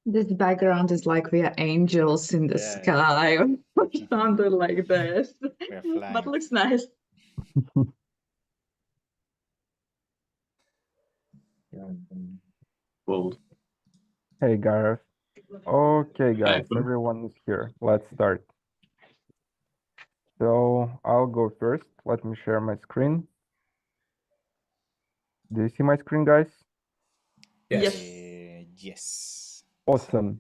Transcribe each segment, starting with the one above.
This background is like we are angels in the Yeah, sky or something like this. we're But flying. looks nice. Well, Hey Gareth. Okay, guys, everyone is here. Let's start. So I'll go first. Let me share my screen. Do you see my screen, guys? Yes. Yes. Awesome.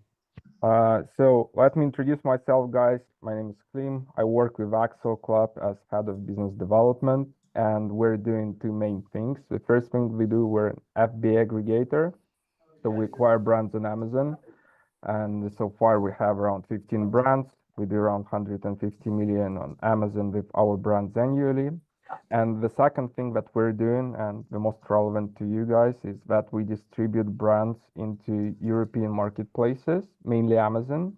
So let me introduce myself, guys. My name is Klim. I work with Axel Club as head of business development, and we're doing two main things. The first thing we do, we're an FBA aggregator. So we acquire brands on Amazon. And so far we have around 15 brands. We do around 150 million on Amazon with our brands annually. And the second thing that we're doing, and the most relevant to you guys, is that we distribute brands into European marketplaces, mainly Amazon.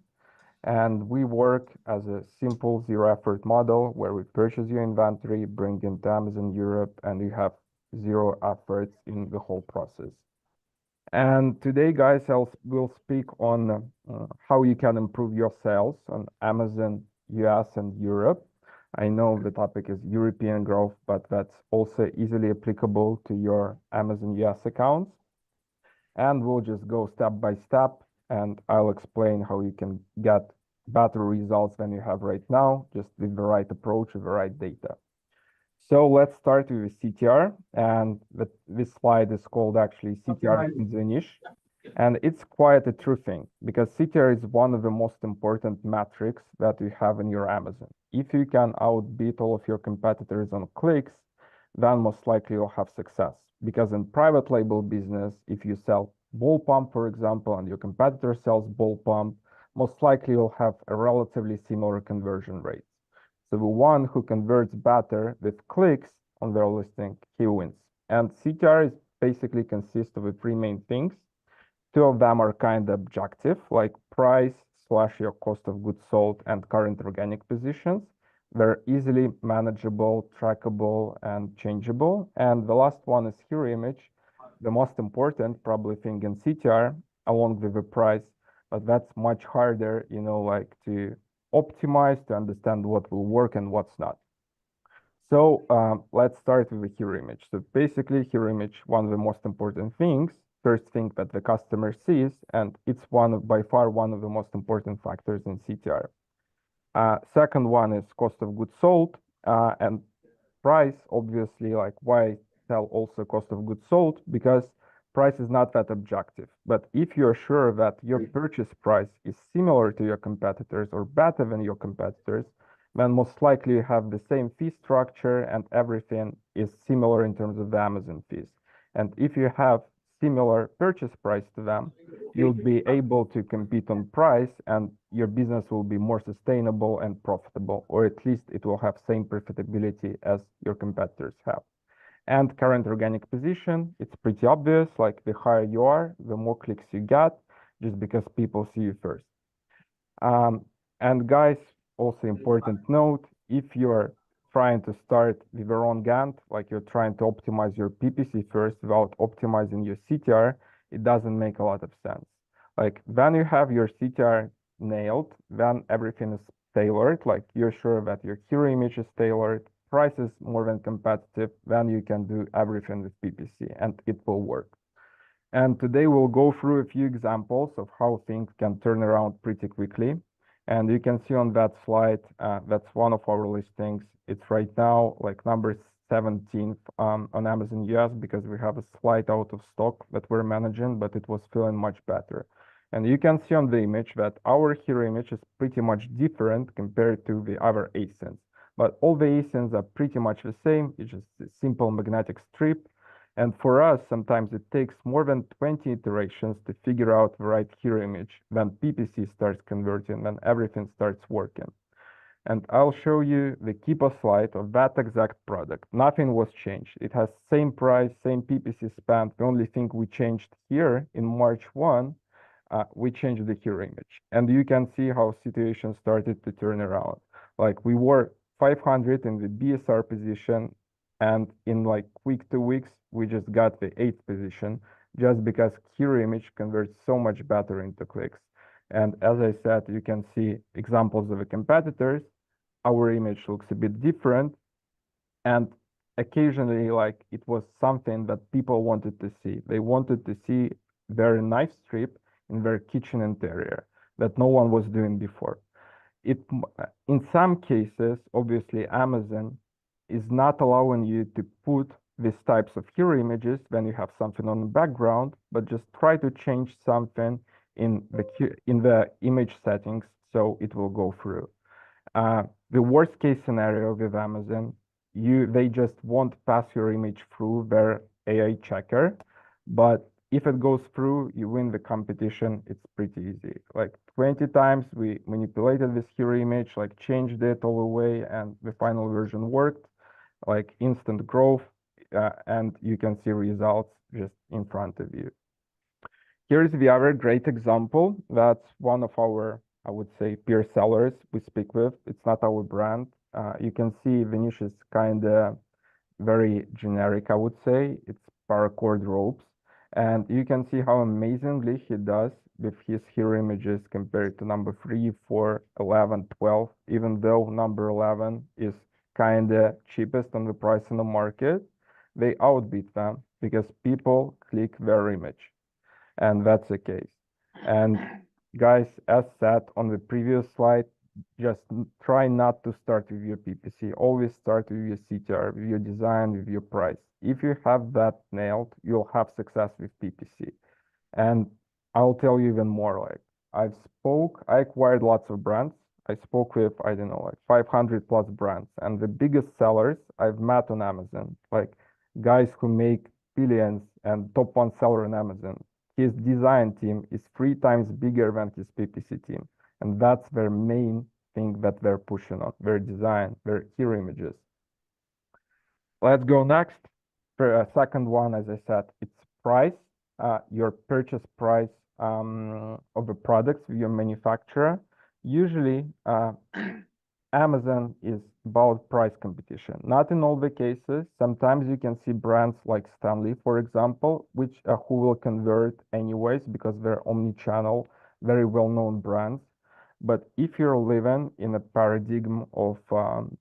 And we work as a simple zero effort model where we purchase your inventory, bring it to Amazon Europe, and you have zero efforts in the whole process. And today, guys, will speak on how you can improve your sales on Amazon, US, and Europe. I know the topic is European growth, but that's also easily applicable to your Amazon US accounts. And we'll just go step by step, and I'll explain how you can get better results than you have right now, just with the right approach, with the right data. So let's start with CTR, and this slide is called actually CTR in the niche. And it's quite a true thing because CTR is one of the most important metrics that you have in your Amazon. If you can outbid all of your competitors on clicks, then most likely you'll have success. Because in private label business, if you sell ball pump, for example, and your competitor sells ball pump, most likely you'll have a relatively similar conversion rate. So the one who converts better with clicks on their listing, he wins. And CTR is basically consists of the three main things. Two of them are kind of objective, like price slash your cost of goods sold and current organic positions. They're easily manageable, trackable, and changeable. And the last one is hero image, the most important probably thing in CTR, along with the price, but that's much harder, like to optimize to understand what will work and what's not. So let's start with the hero image. So basically, hero image, one of the most important things, first thing that the customer sees, and it's by far one of the most important factors in CTR. Second one is cost of goods sold and price, obviously, like why sell also cost of goods sold? Because price is not that objective. But if you're sure that your purchase price is similar to your competitors or better than your competitors, then most likely you have the same fee structure and everything is similar in terms of the Amazon fees. And if you have similar purchase price to them, you'll be able to compete on price and your business will be more sustainable and profitable, or at least it will have same profitability as your competitors have. And current organic position, it's pretty obvious, like the higher you are, the more clicks you get, just because people see you first. And guys, also important note, if you're trying to start with your own Gantt, like you're trying to optimize your PPC first without optimizing your CTR, it doesn't make a lot of sense. Like when you have your CTR nailed, then everything is tailored, like you're sure that your hero image is tailored, price is more than competitive, then you can do everything with PPC and it will work. And today we'll go through a few examples of how things can turn around pretty quickly. And you can see on that slide, that's one of our listings. It's right now like number 17th on Amazon US because we have a slight out of stock that we're managing, but it was feeling much better. And you can see on the image that our hero image is pretty much different compared to the other ASINs. But all the ASINs are pretty much the same. It's just a simple magnetic strip. And for us, sometimes it takes more than 20 iterations to figure out the right hero image. Then PPC starts converting, then everything starts working. And I'll show you the Keepa slide of that exact product. Nothing was changed. It has same price, same PPC spent. The only thing we changed here in March 1, we changed the hero image. And you can see how situation started to turn around. Like we were 500 in the BSR position, and in like week 2 weeks, we just got the 8th position. just because hero image converts so much better into clicks. And as I said, you can see examples of the competitors. Our image looks a bit different, and occasionally, like, it was something that people wanted to see. They wanted to see their knife strip in their kitchen interior that no one was doing before. In some cases, obviously, Amazon is not allowing you to put these types of hero images when you have something on the background, but just try to change something in the image settings so it will go through. The worst case scenario with Amazon, they just won't pass your image through their AI checker, but if it goes through, you win the competition. It's pretty easy. Like 20 times we manipulated this hero image, like changed it all the way, and the final version worked, like instant growth, and you can see results just in front of you. Here's the other great example. That's one of our, I would say, peer sellers we speak with. It's not our brand. You can see the niche is kind of very generic, I would say. It's paracord ropes. And you can see how amazingly he does with his hero images compared to number 3, 4, 11, 12, even though number 11 is kind of cheapest on the price in the market. They outbeat them because people click their image, and that's the case. And guys, as said on the previous slide, just try not to start with your PPC. Always start with your CTR, with your design, with your price. If you have that nailed, you'll have success with PPC. And I'll tell you even more, like I acquired lots of brands. I spoke with, I don't know, like 500 plus brands, and the biggest sellers I've met on Amazon, like guys who make billions and top one seller on Amazon. His design team is 3 times bigger than his PPC team. And that's their main thing that they're pushing on, their design, their hero images. Let's go next. For a second one, as I said, it's price, your purchase price of the products with your manufacturer. Usually, Amazon is about price competition. Not in all the cases. Sometimes you can see brands like Stanley, for example, which who will convert anyways because they're omni-channel, very well-known brands. But if you're living in a paradigm of,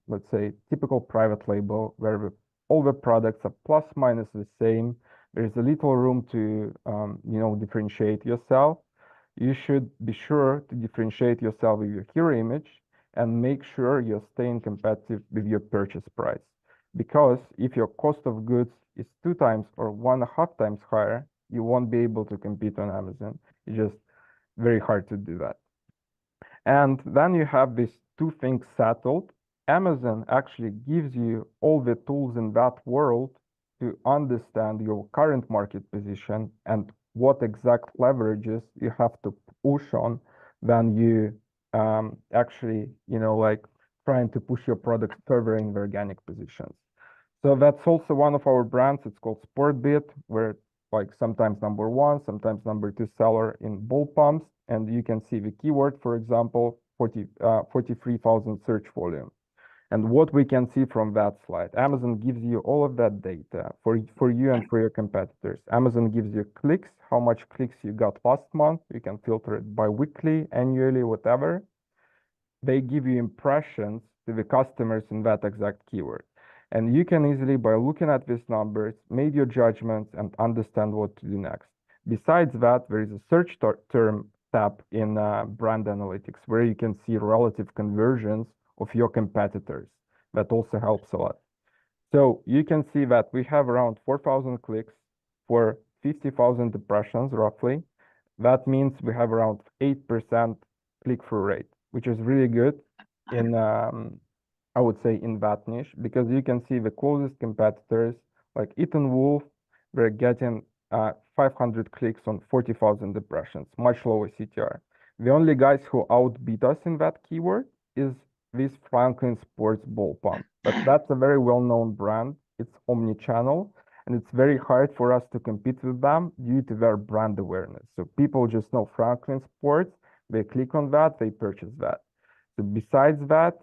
let's say, typical private label, where all the products are plus minus the same, there's a little room to, differentiate yourself. You should be sure to differentiate yourself with your hero image and make sure you're staying competitive with your purchase price. Because if your cost of goods is 2 times or 1.5 times higher, you won't be able to compete on Amazon. It's just very hard to do that. And then you have these 2 things settled. Amazon actually gives you all the tools in that world to understand your current market position and what exact leverages you have to push on when you actually, like trying to push your product further in the organic positions. So that's also one of our brands. It's called SportBit, where like sometimes number 1, sometimes number 2 seller in ball pumps. And you can see the keyword, for example, 43,000 search volume. And what we can see from that slide, Amazon gives you all of that data for you and for your competitors. Amazon gives you clicks, how much clicks you got last month. You can filter it by weekly, annually, whatever. They give you impressions to the customers in that exact keyword. And you can easily, by looking at these numbers, make your judgments and understand what to do next. Besides that, there is a search term tab in brand analytics where you can see relative conversions of your competitors. That also helps a lot. So you can see that we have around 4,000 clicks for 50,000 impressions, roughly. That means we have around 8% click-through rate, which is really good in, I would say, in that niche, because you can see the closest competitors, like Eaton Wolf, we're getting 500 clicks on 40,000 impressions, much lower CTR. The only guys who outbeat us in that keyword is this Franklin Sports ball pump, but that's a very well-known brand. It's omni-channel, and it's very hard for us to compete with them due to their brand awareness. So people just know Franklin Sports, they click on that, they purchase that. So besides that,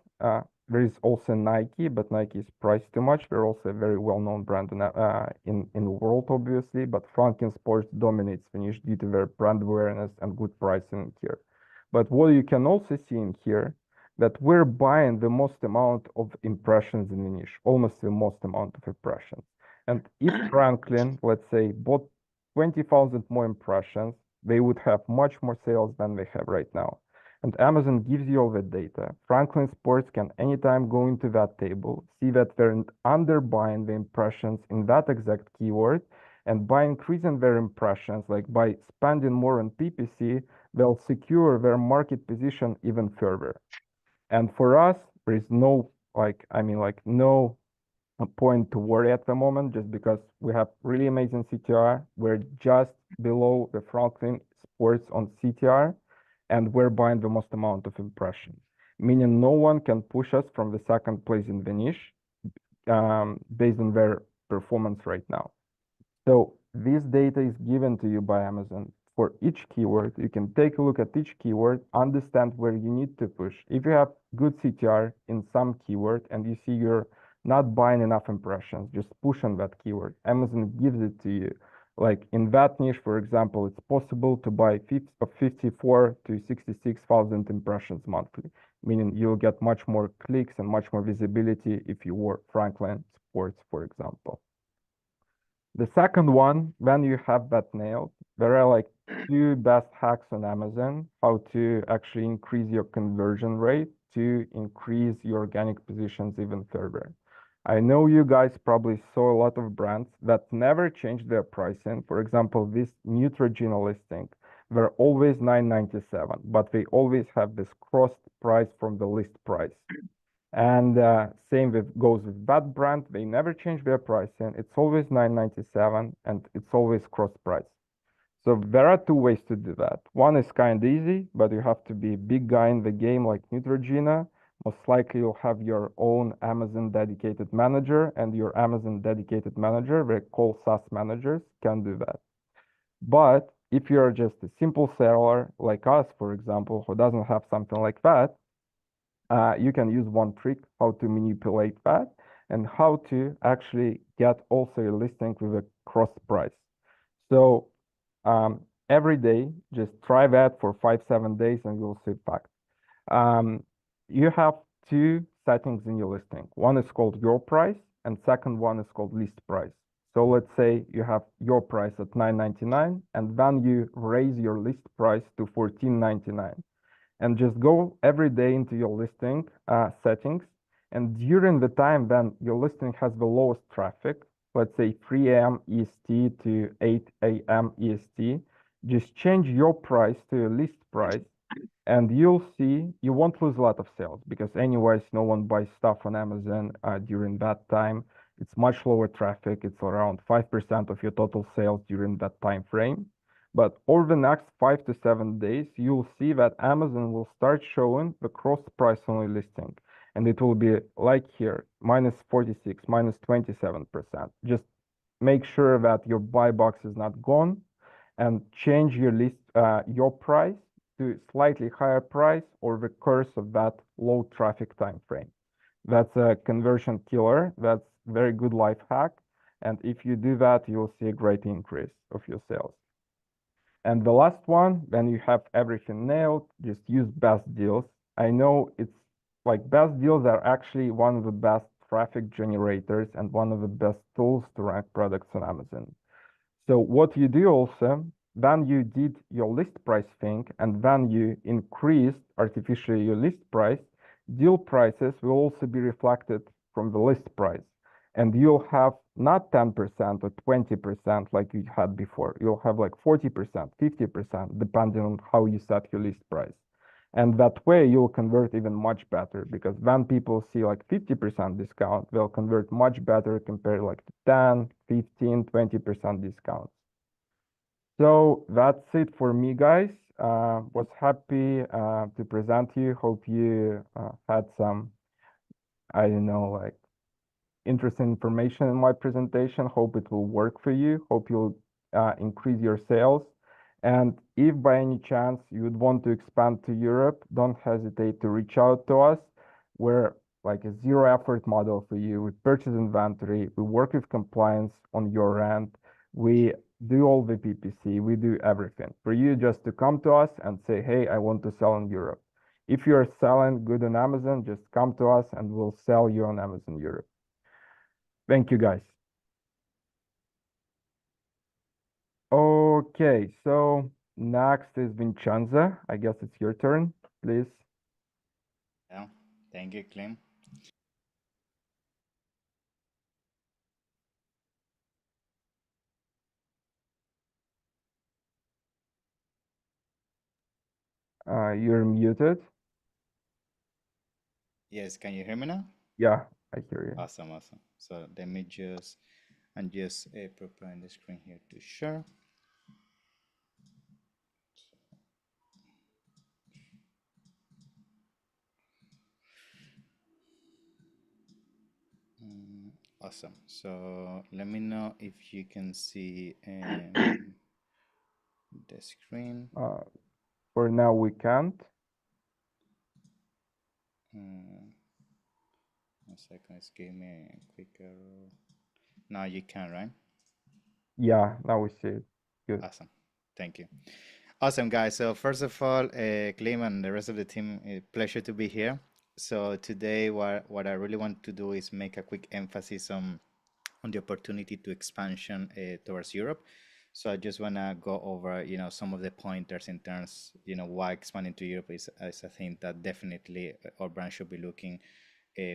there is also Nike, but Nike is priced too much. They're also a very well-known brand in the world, obviously. But Franklin Sports dominates Finnish due to their brand awareness and good pricing here. But what you can also see in here, that we're buying the most amount of impressions in the niche, almost the most amount of impressions. And if Franklin, let's say, bought 20,000 more impressions, they would have much more sales than they have right now. And Amazon gives you all the data. Franklin Sports can anytime go into that table, see that they're underbuying the impressions in that exact keyword, and by increasing their impressions, like by spending more on PPC, they'll secure their market position even further. And for us, there is no, no point to worry at the moment, just because we have really amazing CTR. We're just below the Franklin Sports on CTR, and we're buying the most amount of impressions, meaning no one can push us from the second place in the niche based on their performance right now. So this data is given to you by Amazon for each keyword. You can take a look at each keyword, understand where you need to push. If you have good CTR in some keyword and you see you're not buying enough impressions, just push on that keyword. Amazon gives it to you. Like in that niche, for example, it's possible to buy 54 to 66,000 impressions monthly, meaning you'll get much more clicks and much more visibility if you were Franklin Sports, for example. The second one, when you have that nailed, there are like two best hacks on Amazon, how to actually increase your conversion rate to increase your organic positions even further. I know you guys probably saw a lot of brands that never changed their pricing. For example, this Neutrogena listing, they're always $9.97, but they always have this crossed price from the list price. And same goes with that brand. They never change their pricing. It's always $9.97 and it's always cross price. So there are two ways to do that. One is kind of easy, but you have to be a big guy in the game like Neutrogena. Most likely you'll have your own Amazon dedicated manager, and your Amazon dedicated manager, they're called SaaS managers, can do that. But if you're just a simple seller like us, for example, who doesn't have something like that, you can use one trick how to manipulate that and how to actually get also a listing with a cross price. So every day, just try that for 5-7 days and you'll see fact. You have two settings in your listing. One is called your price and second one is called list price. So let's say you have your price at $9.99 and then you raise your list price to $14.99. And just go every day into your listing settings. And during the time when your listing has the lowest traffic, let's say 3 a.m. EST to 8 a.m. EST, just change your price to a list price. And you'll see you won't lose a lot of sales because anyways, no one buys stuff on Amazon during that time. It's much lower traffic. It's around 5% of your total sales during that time frame. But over the next 5 to 7 days, you'll see that Amazon will start showing the cross price only listing. And it will be like here, minus 46, minus 27%. Just make sure that your buy box is not gone and change your list, your price to slightly higher price or the curse of that low traffic time frame. That's a conversion killer. That's very good life hack. And if you do that, you'll see a great increase of your sales. And the last one, when you have everything nailed, just use best deals. I know it's like best deals are actually one of the best traffic generators and one of the best tools to rank products on Amazon. So what you do also, then you did your list price thing, and then you increased artificially your list price, deal prices will also be reflected from the list price. And you'll have not 10% or 20% like you had before. You'll have like 40%, 50%, depending on how you set your list price. And that way you'll convert even much better because when people see like 50% discount, they'll convert much better compared like to 10, 15, 20% discounts. So that's it for me, guys. Was happy to present you. Hope you had some, I don't know, like interesting information in my presentation. Hope it will work for you. Hope you'll increase your sales. And if by any chance you would want to expand to Europe, don't hesitate to reach out to us. We're like a zero effort model for you. We purchase inventory, we work with compliance on your end, we do all the PPC, we do everything. For you just to come to us and say, hey, I want to sell in Europe. If you're selling good on Amazon, just come to us and we'll sell you on Amazon Europe. Thank you guys. Okay, so next is Vincenza. I guess it's your turn, please. Yeah. Thank you, Clem. You're muted. Yes, can you hear me now? Yeah, I hear you. Awesome, awesome. So let me just, I'm just preparing the screen here to share. Mm, awesome. So let me know if you can see the screen. Uh, for now, we can't. Mm, one second, just give me a quick arrow. Now you can, right? Yeah, now we see it. Good. Awesome. Thank you. Awesome, guys. So first of all, Clem and the rest of the team, pleasure to be here. So today, what I really want to do is make a quick emphasis on the opportunity to expansion towards Europe. So I just want to go over, some of the pointers in terms, why expanding to Europe is a thing that definitely our brand should be looking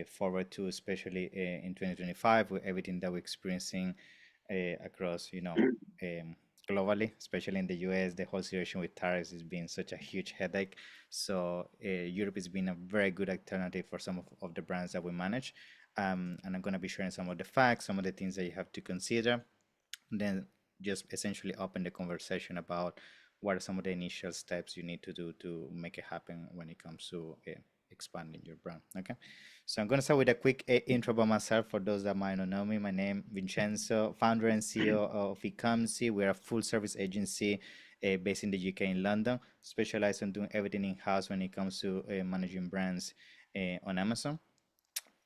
forward to, especially in 2025 with everything that we're experiencing across, globally, especially in the US. The whole situation with tariffs has been such a huge headache. So Europe has been a very good alternative for some of the brands that we manage. And I'm going to be sharing some of the facts, some of the things that you have to consider, then just essentially open the conversation about what are some of the initial steps you need to do to make it happen when it comes to expanding your brand. Okay, so I'm going to start with a quick intro about myself for those that might not know me. My name Vincenzo, founder and CEO of Ecomcy. We're a full service agency based in the UK in London, specialized in doing everything in house when it comes to managing brands on Amazon.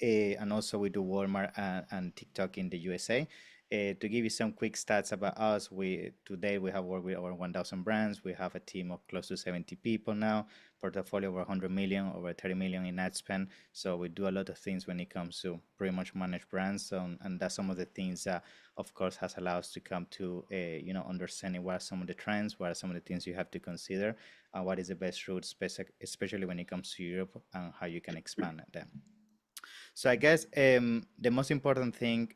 And also we do Walmart and TikTok in the USA. To give you some quick stats about us, we today we have worked with over 1,000 brands. We have a team of close to 70 people now, portfolio over 100 million, over 30 million in ad spend. So we do a lot of things when it comes to pretty much manage brands, and that's some of the things that, of course, has allowed us to come to understanding what are some of the trends, what are some of the things you have to consider, and what is the best route, especially when it comes to Europe, and how you can expand them. So I guess the most important thing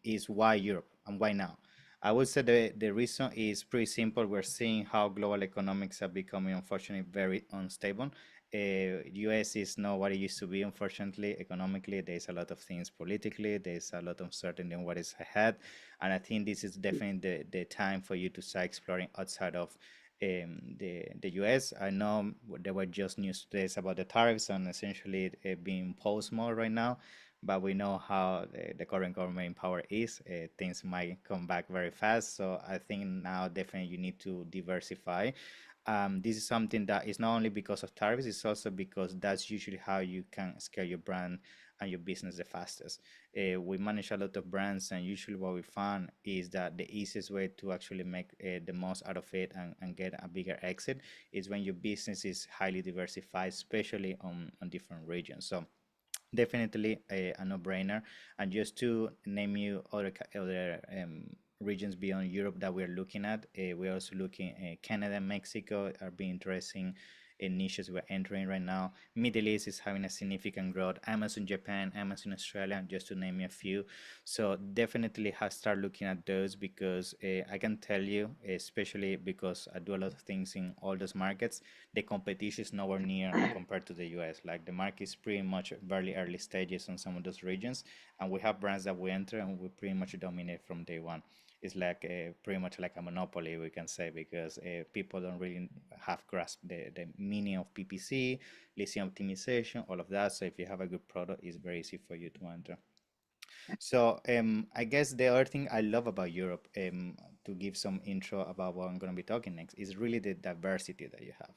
is why Europe and why now. I would say the reason is pretty simple. We're seeing how global economics are becoming, unfortunately, very unstable. US is not what it used to be, unfortunately, economically. There's a lot of things politically. There's a lot of uncertainty in what is ahead. And I think this is definitely the time for you to start exploring outside of the US. I know there were just news today about the tariffs and essentially being imposed more right now, but we know how the current government in power is. Things might come back very fast. So I think now definitely you need to diversify. This is something that is not only because of tariffs, it's also because that's usually how you can scale your brand and your business the fastest. We manage a lot of brands, and usually what we found is that the easiest way to actually make the most out of it and get a bigger exit is when your business is highly diversified, especially on different regions. So definitely a no-brainer. And just to name you other regions beyond Europe that we're looking at, we're also looking at Canada, Mexico are being interesting niches we're entering right now. Middle East is having a significant growth. Amazon Japan, Amazon Australia, just to name a few. So definitely have start looking at those because I can tell you, especially because I do a lot of things in all those markets, the competition is nowhere near compared to the US. Like the market is pretty much very early stages on some of those regions, and we have brands that we enter and we pretty much dominate from day one. It's like pretty much like a monopoly, we can say, because people don't really have grasped the meaning of PPC, listing optimization, all of that. So if you have a good product, it's very easy for you to enter. So I guess the other thing I love about Europe, to give some intro about what I'm going to be talking next, is really the diversity that you have.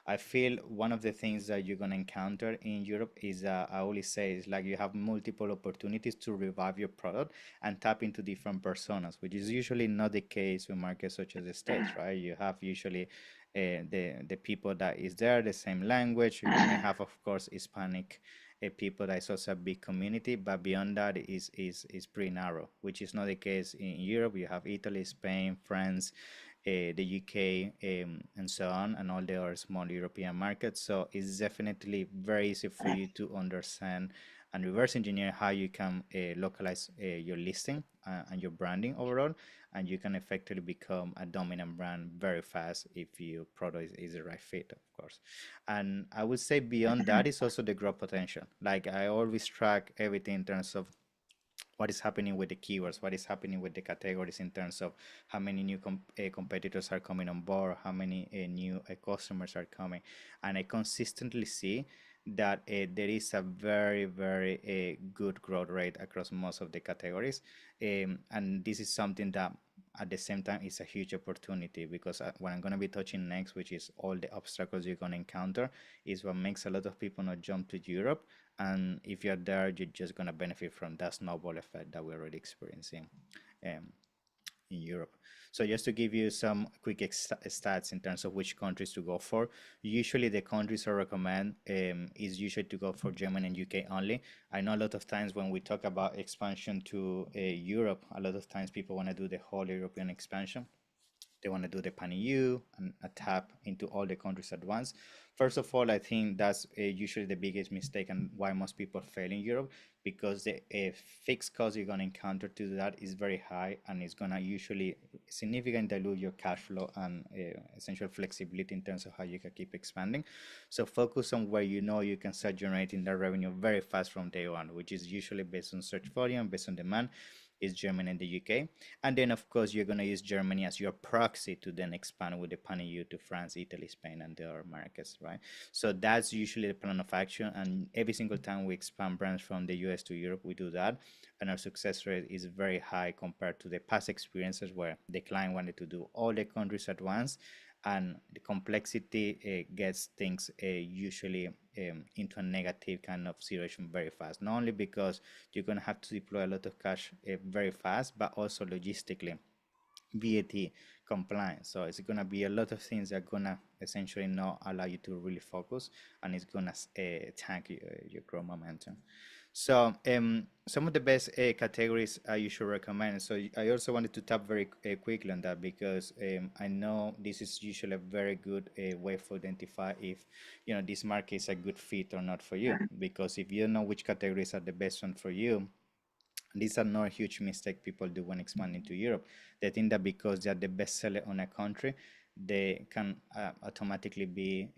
I feel one of the things that you're going to encounter in Europe is, I always say, is like you have multiple opportunities to revive your product and tap into different personas, which is usually not the case with markets such as the States, right? You have usually the people that is there, the same language. You may have, of course, Hispanic people that is also a big community, but beyond that is pretty narrow, which is not the case in Europe. You have Italy, Spain, France, the UK, and so on, and all the other small European markets. So it's definitely very easy for you to understand and reverse engineer how you can localize your listing and your branding overall, and you can effectively become a dominant brand very fast if your product is the right fit, of course. And I would say beyond that is also the growth potential. Like I always track everything in terms of what is happening with the keywords, what is happening with the categories in terms of how many new competitors are coming on board, how many new customers are coming. And I consistently see that there is a very, very good growth rate across most of the categories. And this is something that at the same time is a huge opportunity, because what I'm going to be touching next, which is all the obstacles you're going to encounter, is what makes a lot of people not jump to Europe. And if you're there, you're just going to benefit from that snowball effect that we're already experiencing um, in Europe. So just to give you some quick stats in terms of which countries to go for, usually the countries I recommend is usually to go for Germany and UK only. I know a lot of times when we talk about expansion to Europe, a lot of times people want to do the whole European expansion. They want to do the pan EU and a tap into all the countries at once. First of all, I think that's usually the biggest mistake and why most people fail in Europe, because the fixed cost you're going to encounter to do that is very high, and it's going to usually significantly dilute your cash flow and essential flexibility in terms of how you can keep expanding. So focus on where you know you can start generating that revenue very fast from day one, which is usually based on search volume, based on demand, is Germany and the UK. And then, of course, you're going to use Germany as your proxy to then expand with the pan-EU to France, Italy, Spain, and the other markets, right? So that's usually the plan of action. And every single time we expand brands from the US to Europe, we do that. And our success rate is very high compared to the past experiences where the client wanted to do all the countries at once, and the complexity gets things usually into a negative kind of situation very fast. Not only because you're going to have to deploy a lot of cash very fast, but also logistically, VAT compliance. So it's going to be a lot of things that are going to essentially not allow you to really focus, and it's going to tank your growth momentum. So some of the best categories you should recommend. So I also wanted to tap very quickly on that, because I know this is usually a very good way for identify if this market is a good fit or not for you. Because if you know which categories are the best one for you, these are not a huge mistake people do when expanding to Europe. They think that because they are the best seller on a country, they can automatically be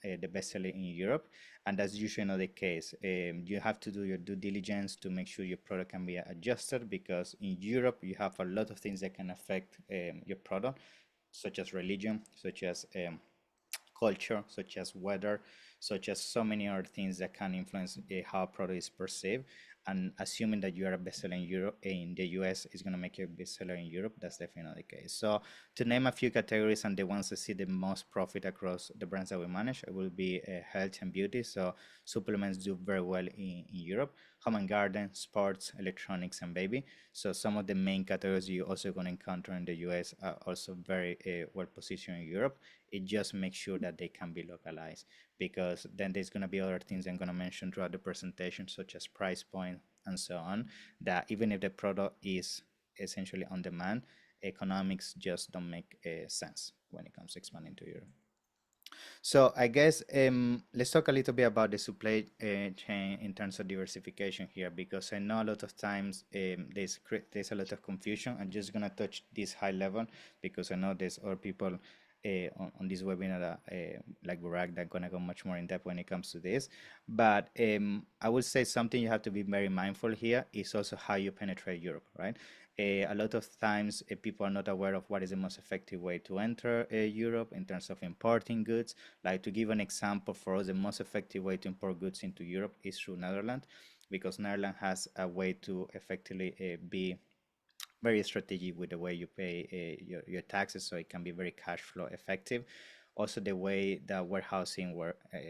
the best seller in Europe, and that's usually not the case. You have to do your due diligence to make sure your product can be adjusted, because in Europe you have a lot of things that can affect your product, such as religion, such as culture, such as weather, such as so many other things that can influence how a product is perceived. And assuming that you are a bestseller in Europe, in the US, is going to make you a bestseller in Europe, that's definitely not the case. So to name a few categories and the ones that see the most profit across the brands that we manage, it will be health and beauty. So supplements do very well in Europe. Home and garden, sports, electronics, and baby. So some of the main categories you also going to encounter in the US are also very well positioned in Europe. It just makes sure that they can be localized, because then there's going to be other things I'm going to mention throughout the presentation, such as price point and so on, that even if the product is essentially on demand, economics just don't make sense when it comes to expanding to Europe. So I guess let's talk a little bit about the supply chain in terms of diversification here, because I know a lot of times there's a lot of confusion. I'm just gonna touch this high level, because I know there's other people on this webinar that, like Burak, that gonna go much more in depth when it comes to this. But I would say something you have to be very mindful here is also how you penetrate Europe, right? A lot of times people are not aware of what is the most effective way to enter Europe in terms of importing goods. Like, to give an example, for us, the most effective way to import goods into Europe is through Netherlands, because Netherlands has a way to effectively be very strategic with the way you pay your taxes, so it can be very cash flow effective. Also, the way that warehousing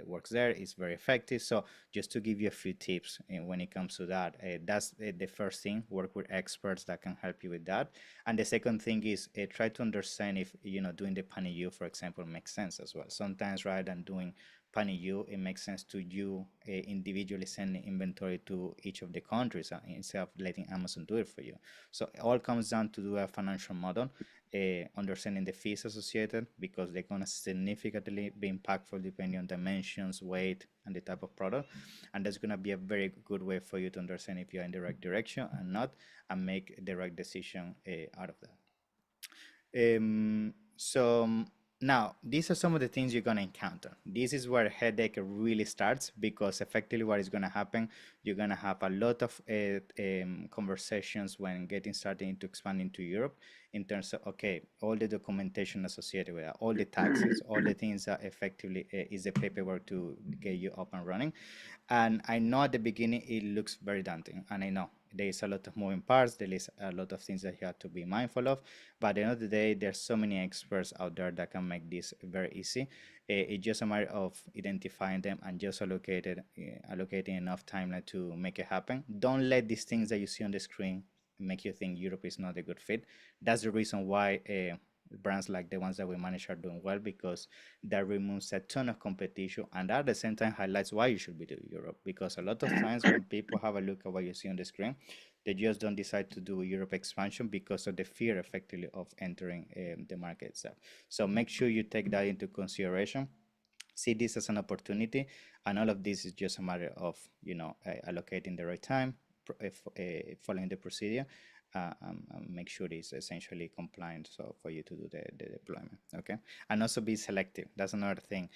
works there is very effective. So, just to give you a few tips when it comes to that, that's the first thing. Work with experts that can help you with that. And the second thing is try to understand if doing the pan EU, for example, makes sense as well. Sometimes rather than doing pan EU, it makes sense to you individually sending inventory to each of the countries instead of letting Amazon do it for you. So it all comes down to do a financial model, understanding the fees associated, because they're going to significantly be impactful depending on dimensions, weight, and the type of product. And that's going to be a very good way for you to understand if you're in the right direction and not, and make the right decision out of that. So now these are some of the things you're going to encounter. This is where headache really starts, because effectively what is going to happen, you're going to have a lot of conversations when getting started into expanding to Europe, in terms of, okay, all the documentation associated with that, all the taxes, all the things that effectively is the paperwork to get you up and running. And I know at the beginning it looks very daunting, and I know there is a lot of moving parts, there is a lot of things that you have to be mindful of. But at the end of the day, there's so many experts out there that can make this very easy. It's just a matter of identifying them and just allocating enough timeline to make it happen. Don't let these things that you see on the screen make you think Europe is not a good fit. That's the reason why brands like the ones that we manage are doing well, because that removes a ton of competition, and at the same time highlights why you should be doing Europe. Because a lot of times when people have a look at what you see on the screen, they just don't decide to do Europe expansion because of the fear effectively of entering the market itself. So make sure you take that into consideration, see this as an opportunity, and all of this is just a matter of allocating the right time, following the procedure, and make sure it's essentially compliant, so for you to do the deployment. Okay, and also be selective. That's another thing.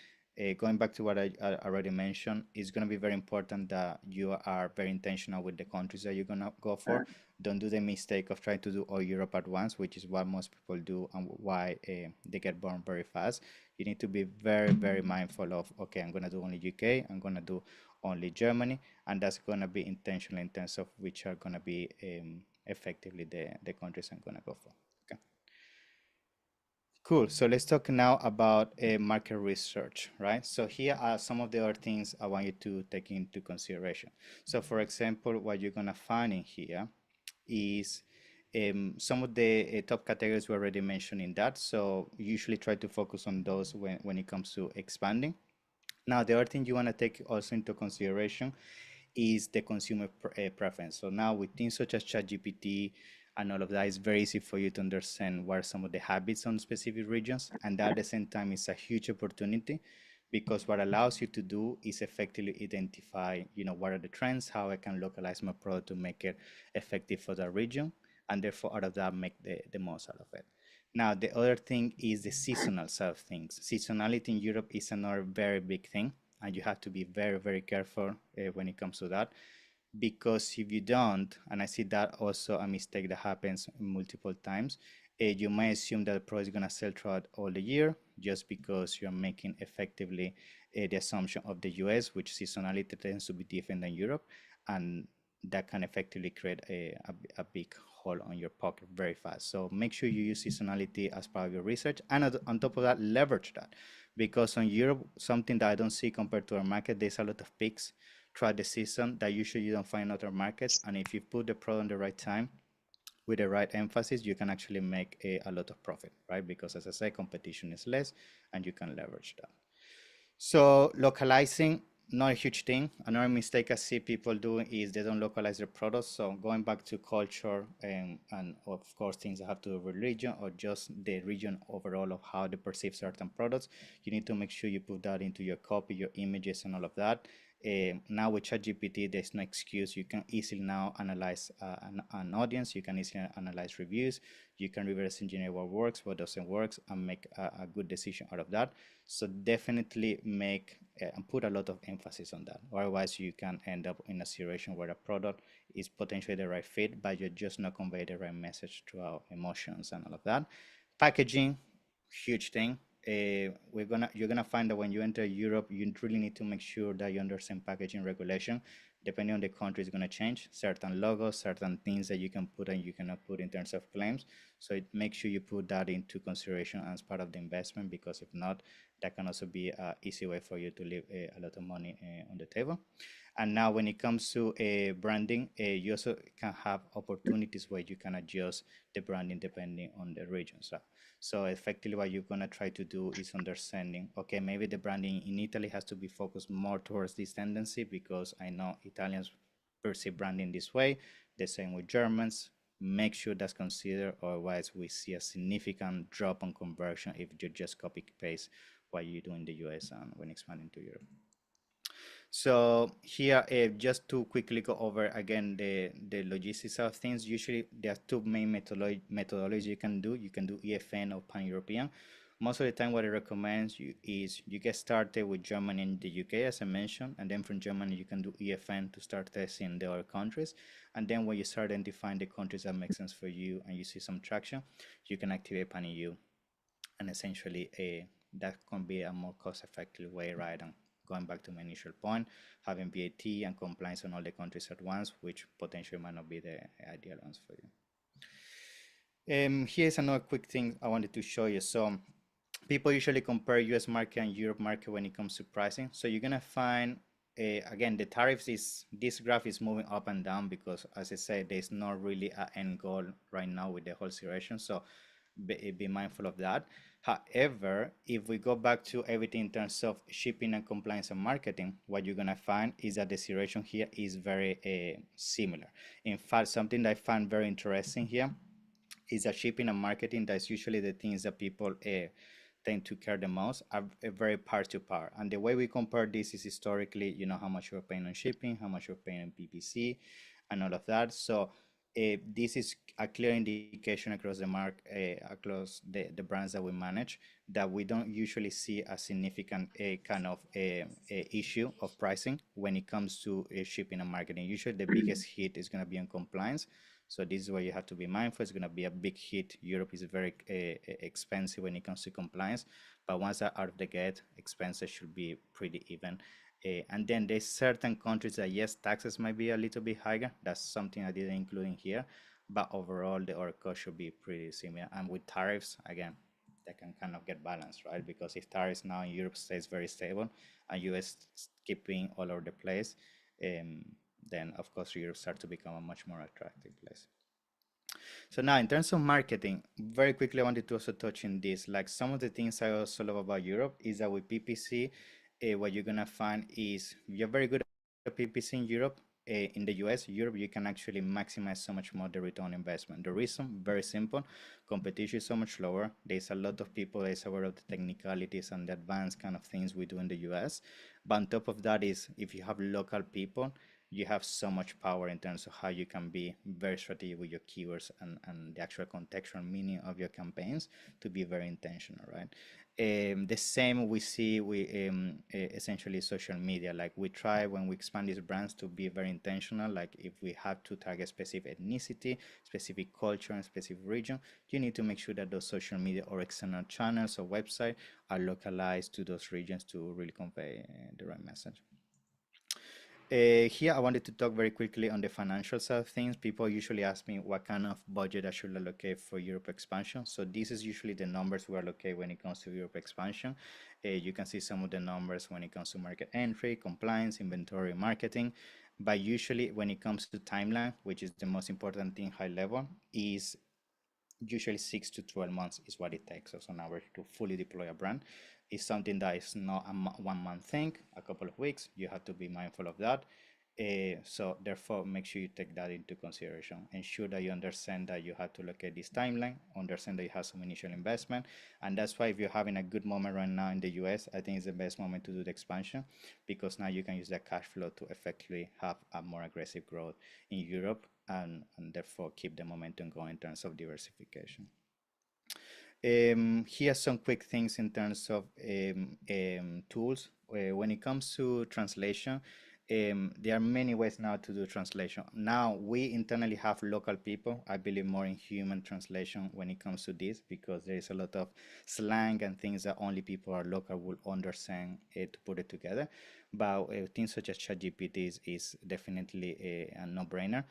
Going back to what I already mentioned, it's going to be very important that you are very intentional with the countries that you're going to go for. Don't do the mistake of trying to do all Europe at once, which is what most people do, and why they get burned very fast. You need to be very, very mindful of, okay, I'm going to do only UK, I'm going to do only Germany, and that's going to be intentional in terms of which are going to be effectively the countries I'm going to go for. Okay. Cool. So let's talk now about market research, right? So here are some of the other things I want you to take into consideration. So for example, what you're going to find in here is some of the top categories we already mentioned in that. So usually try to focus on those when it comes to expanding. Now, the other thing you want to take also into consideration is the consumer preference. So now with things such as ChatGPT and all of that, it's very easy for you to understand what are some of the habits on specific regions. And that at the same time is a huge opportunity, because what allows you to do is effectively identify, what are the trends, how I can localize my product to make it effective for that region, and therefore out of that make the most out of it. Now, the other thing is the seasonal side of things. Seasonality in Europe is another very big thing, and you have to be very, very careful when it comes to that. Because if you don't, and I see that also a mistake that happens multiple times, you might assume that the product is going to sell throughout all the year, just because you're making effectively the assumption of the US, which seasonality tends to be different than Europe, and that can effectively create a big hole on your pocket very fast. So make sure you use seasonality as part of your research, and on top of that, leverage that. Because on Europe, something that I don't see compared to our market, there's a lot of peaks throughout the season that usually you don't find in other markets. And if you put the product on the right time with the right emphasis, you can actually make a lot of profit, right? Because as I say, competition is less and you can leverage that. So localizing, not a huge thing. Another mistake I see people do is they don't localize their products. So going back to culture and of course things that have to do with religion, or just the region overall of how they perceive certain products, you need to make sure you put that into your copy, your images, and all of that. Now with ChatGPT, there's no excuse. You can easily now analyze an audience. You can easily analyze reviews. You can reverse engineer what works, what doesn't work, and make a good decision out of that. So definitely make and put a lot of emphasis on that. Otherwise, you can end up in a situation where a product is potentially the right fit, but you're just not convey the right message through our emotions and all of that. Packaging, huge thing. You're gonna find that when you enter Europe, you really need to make sure that you understand packaging regulation, Depending on the country, it's going to change. Certain logos, certain things that you can put and you cannot put in terms of claims. So make sure you put that into consideration as part of the investment, because if not, that can also be an easy way for you to leave a lot of money on the table. And now when it comes to branding, you also can have opportunities where you can adjust the branding depending on the region. So effectively what you're going to try to do is understanding, okay, maybe the branding in Italy has to be focused more towards this tendency because I know Italians perceive branding this way. The same with Germans. Make sure that's considered, otherwise we see a significant drop on conversion if you just copy paste what you do in the US and when expanding to Europe. So here, just to quickly go over again the logistics of things. Usually there are two main methodologies you can do. You can do EFN or Pan-European. Most of the time what I recommend you is you get started with Germany and the UK, as I mentioned, and then from Germany you can do EFN to start testing the other countries. And then when you start identifying the countries that make sense for you and you see some traction, you can activate Pan-EU. And essentially that can be a more cost-effective way, right? And going back to my initial point, having VAT and compliance on all the countries at once, which potentially might not be the ideal ones for you. Here's another quick thing I wanted to show you. So people usually compare US market and Europe market when it comes to pricing. So you're gonna find again, the tariffs is, this graph is moving up and down because, as I said, there's not really an end goal right now with the whole situation. So be mindful of that. However, if we go back to everything in terms of shipping and compliance and marketing, what you're gonna find is that the situation here is very similar. In fact, something that I find very interesting here is that shipping and marketing, that's usually the things that people tend to care the most, are very par to par. And the way we compare this is historically, you know, how much you're paying on shipping, how much you're paying on PPC, and all of that. So this is a clear indication across across the brands that we manage, that we don't usually see a significant kind of issue of pricing when it comes to shipping and marketing. Usually the biggest hit is going to be on compliance. So this is where you have to be mindful. It's going to be a big hit. Europe is very expensive when it comes to compliance, but once they're out of the gate, expenses should be pretty even. And then there's certain countries that, yes, taxes might be a little bit higher. That's something I didn't include in here, but overall the other cost should be pretty similar. And with tariffs, again, they can kind of get balanced, right? Because if tariffs now in Europe stays very stable and US keep being all over the place, then of course Europe starts to become a much more attractive place. So now in terms of marketing, very quickly I wanted to also touch on this. Like some of the things I also love about Europe is that with PPC, what you're gonna find is you're very good at PPC in Europe. In the US, Europe, you can actually maximize so much more the return on investment. The reason, very simple, competition is so much lower. There's a lot of people that is aware of the technicalities and the advanced kind of things we do in the US. But on top of that is if you have local people, you have so much power in terms of how you can be very strategic with your keywords and the actual contextual meaning of your campaigns to be very intentional, right? The same we see with essentially social media. Like we try when we expand these brands to be very intentional. Like if we have to target specific ethnicity, specific culture, and specific region, you need to make sure that those social media or external channels or website are localized to those regions to really convey the right message. Here, I wanted to talk very quickly on the financial side of things. People usually ask me what kind of budget I should allocate for Europe expansion. So this is usually the numbers we allocate when it comes to Europe expansion. You can see some of the numbers when it comes to market entry, compliance, inventory, marketing. But usually when it comes to timeline, which is the most important thing high level, is usually 6 to 12 months is what it takes us on average to fully deploy a brand. It's something that is not a 1 month thing, a couple of weeks. You have to be mindful of that. So therefore, make sure you take that into consideration. Ensure that you understand that you have to look at this timeline, understand that you have some initial investment. And that's why if you're having a good moment right now in the US, I think it's the best moment to do the expansion, because now you can use that cash flow to effectively have a more aggressive growth in Europe and therefore keep the momentum going in terms of diversification. Here are some quick things in terms of tools. When it comes to translation, there are many ways now to do translation. Now we internally have local people. I believe more in human translation when it comes to this, because there is a lot of slang and things that only people are local will understand to put it together. But things such as ChatGPT is definitely a no-brainer.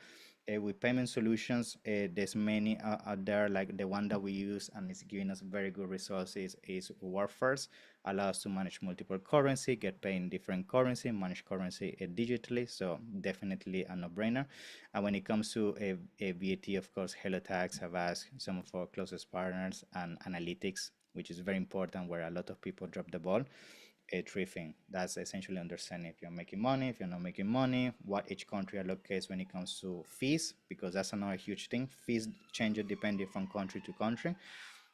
With payment solutions, there's many out there, like the one that we use and it's giving us very good results is Warfirst. Allows us to manage multiple currency, get paid in different currency, manage currency digitally. So definitely a no-brainer. And when it comes to a VAT, of course, Hello Tax have asked some of our closest partners, and analytics, which is very important, where a lot of people drop the ball. Three things. That's essentially understanding if you're making money, if you're not making money, what each country allocates when it comes to fees, because that's another huge thing. Fees change depending from country to country.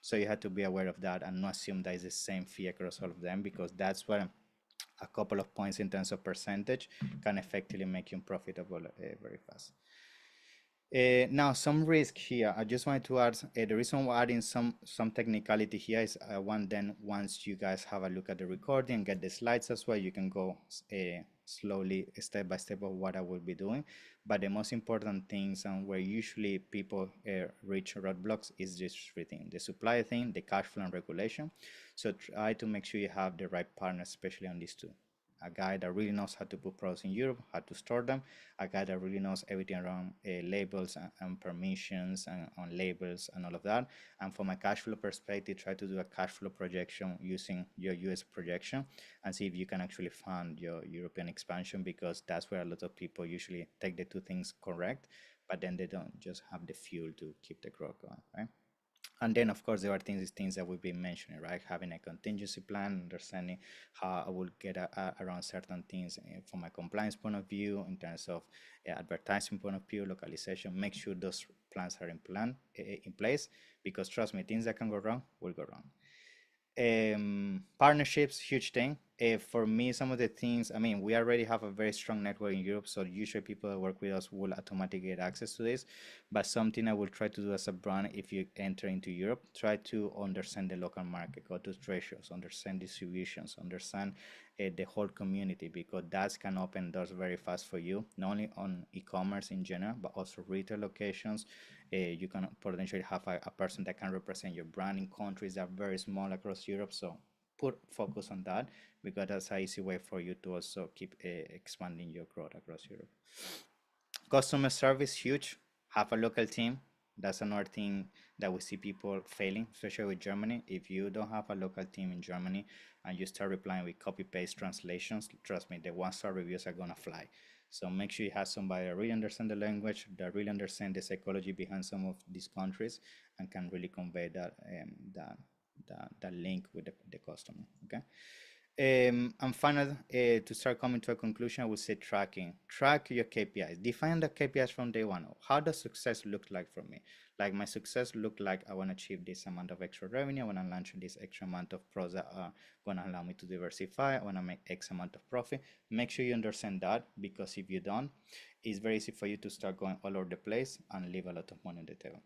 So you have to be aware of that and not assume that is the same fee across all of them, because that's where a couple of points in terms of percentage can effectively make you profitable very fast. Now, some risk here. I just wanted to add, the reason we're adding some technicality here is I want then, once you guys have a look at the recording, get the slides as well, you can go slowly, step by step of what I will be doing. But the most important things and where usually people reach roadblocks is this three things: the supply thing, the cash flow, and regulation. So try to make sure you have the right partner, especially on these two. A guy that really knows how to put products in Europe, how to store them, a guy that really knows everything around labels and permissions and on labels and all of that. And from a cash flow perspective, try to do a cash flow projection using your US projection and see if you can actually fund your European expansion, because that's where a lot of people usually take the two things correct, but then they don't just have the fuel to keep the growth going, right? And then, of course, there are things that we've been mentioning, right? Having a contingency plan, understanding how I will get around certain things from a compliance point of view, in terms of advertising point of view, localization. Make sure those plans are in place, because trust me, things that can go wrong will go wrong. Partnerships, huge thing. For me, some of the things, I mean, we already have a very strong network in Europe, so usually people that work with us will automatically get access to this. But something I will try to do as a brand, if you enter into Europe, try to understand the local market, go to trade shows, understand distributions, understand the whole community, because that can open doors very fast for you, not only on e-commerce in general, but also retail locations. You can potentially have a person that can represent your brand in countries that are very small across Europe. So put focus on that, because that's an easy way for you to also keep expanding your growth across Europe. Customer service, huge. Have a local team. That's another thing that we see people failing, especially with Germany. If you don't have a local team in Germany and you start replying with copy-paste translations, trust me, the one-star reviews are gonna fly. So make sure you have somebody that really understands the language, that really understands the psychology behind some of these countries, and can really convey that link with the customer. Okay. And final, to start coming to a conclusion, I would say tracking. Track your KPIs. Define the KPIs from day one. How does success look like for me? Like, my success look like I want to achieve this amount of extra revenue. I want to launch this extra amount of products that are going to allow me to diversify. I want to make X amount of profit. Make sure you understand that, because if you don't, it's very easy for you to start going all over the place and leave a lot of money on the table.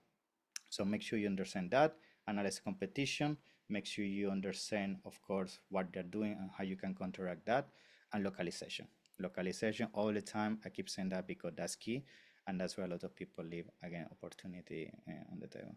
So make sure you understand that, analyze competition, make sure you understand, of course, what they're doing and how you can counteract that, and localization. Localization all the time. I keep saying that because that's key, and that's where a lot of people leave, again, opportunity on the table.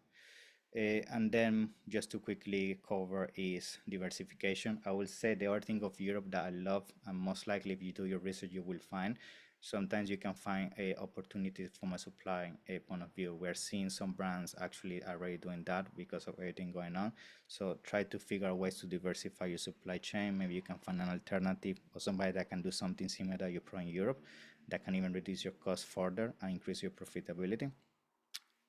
And then just to quickly cover is diversification. I will say the other thing of Europe that I love, and most likely if you do your research, you will find, sometimes you can find a opportunity from a supply point of view. We're seeing some brands actually already doing that because of everything going on. So try to figure out ways to diversify your supply chain. Maybe you can find an alternative or somebody that can do something similar that you pro in Europe, that can even reduce your cost further and increase your profitability.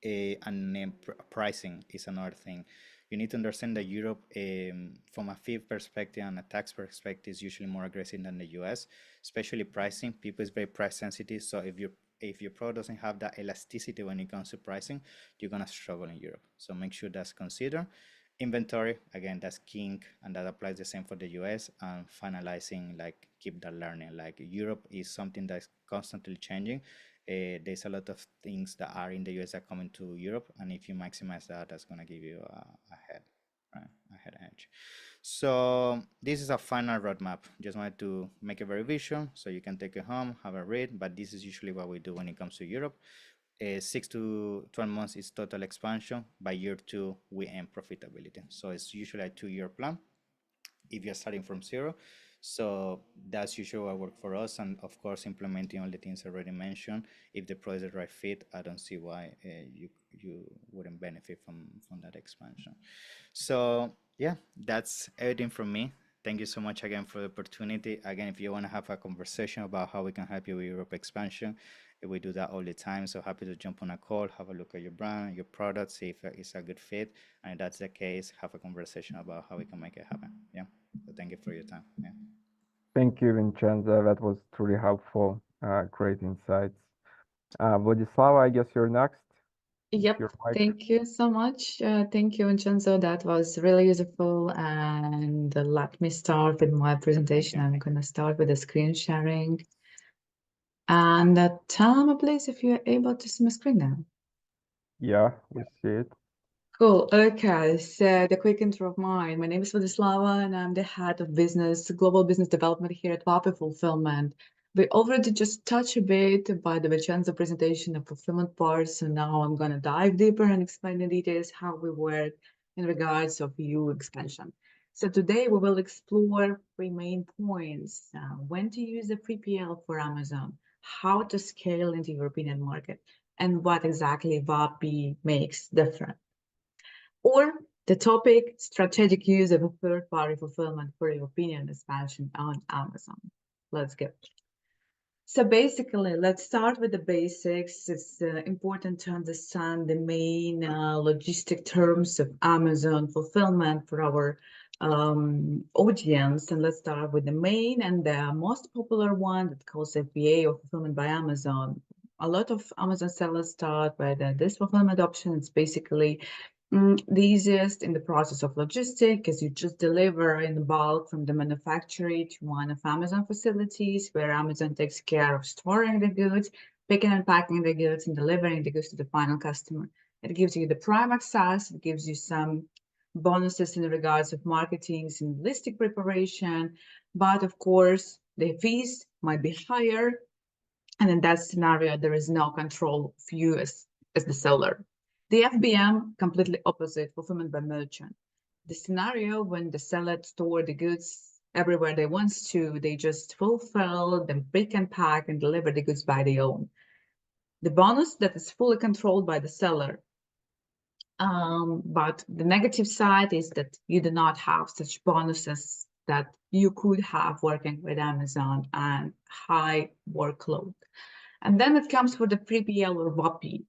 And pricing is another thing. You need to understand that Europe, from a fee perspective and a tax perspective, is usually more aggressive than the US, especially pricing. People is very price sensitive. So if your product doesn't have that elasticity when it comes to pricing, you're gonna struggle in Europe. So make sure that's considered. Inventory, again, that's king, and that applies the same for the US. And finalizing, like, keep that learning. Like, Europe is something that's constantly changing. There's a lot of things that are in the US that come into Europe, and if you maximize that, that's going to give you a head, right? A head edge. So this is a final roadmap. Just wanted to make it very visual so you can take it home, have a read. But this is usually what we do when it comes to Europe. 6 to 12 months is total expansion. By year 2, we aim profitability. So it's usually a 2-year plan if you're starting from zero. So that's usually what works for us. And of course, implementing all the things I already mentioned. If the product is the right fit, I don't see why you wouldn't benefit from that expansion. So yeah, that's everything from me. Thank you so much again for the opportunity. Again, if you want to have a conversation about how we can help you with Europe expansion, we do that all the time. So happy to jump on a call, have a look at your brand, your product, see if it's a good fit. And if that's the case, have a conversation about how we can make it happen. Yeah. So thank you for your time. Yeah. Thank you, Vincenzo. That was truly helpful. Great insights. Vladislava, I guess you're next. Yep, Your mic. thank you so much. Thank you, Vincenzo. That was really useful. And let me start with my presentation. I'm going to start with the screen sharing. And tell me, please, if you're able to see my screen now. Yeah, we see it. Cool. Okay, so the quick intro of mine. My name is Vladislava, and I'm the head of global business development here at Vapi Fulfillment. We already just touched a bit about the Vincenzo presentation of fulfillment parts, so now I'm going to dive deeper and explain in details how we work in regards of EU expansion. So today we will explore 3 main points: when to use a 3PL for Amazon, how to scale into European market, and what exactly Vapi makes different. Or the topic, strategic use of a third-party fulfillment for European expansion on Amazon. Let's go. So basically, let's start with the basics. It's important to understand the main logistic terms of Amazon fulfillment for our audience. And let's start with the main and the most popular one that calls FBA or fulfillment by Amazon. A lot of Amazon sellers start with this fulfillment option. It's basically the easiest in the process of logistics, because you just deliver in bulk from the manufacturer to one of Amazon facilities, where Amazon takes care of storing the goods, picking and packing the goods, and delivering the goods to the final customer. It gives you the prime access. It gives you some bonuses in regards of marketing and listing preparation, but of course the fees might be higher, and in that scenario there is no control of you as the seller. The FBM, completely opposite, fulfillment by merchant. The scenario when the seller store the goods everywhere they want to, they just fulfill, then pick and pack and deliver the goods by their own. The bonus that is fully controlled by the seller. But the negative side is that you do not have such bonuses that you could have working with Amazon and high workload. And then it comes for the 3PL or WAPI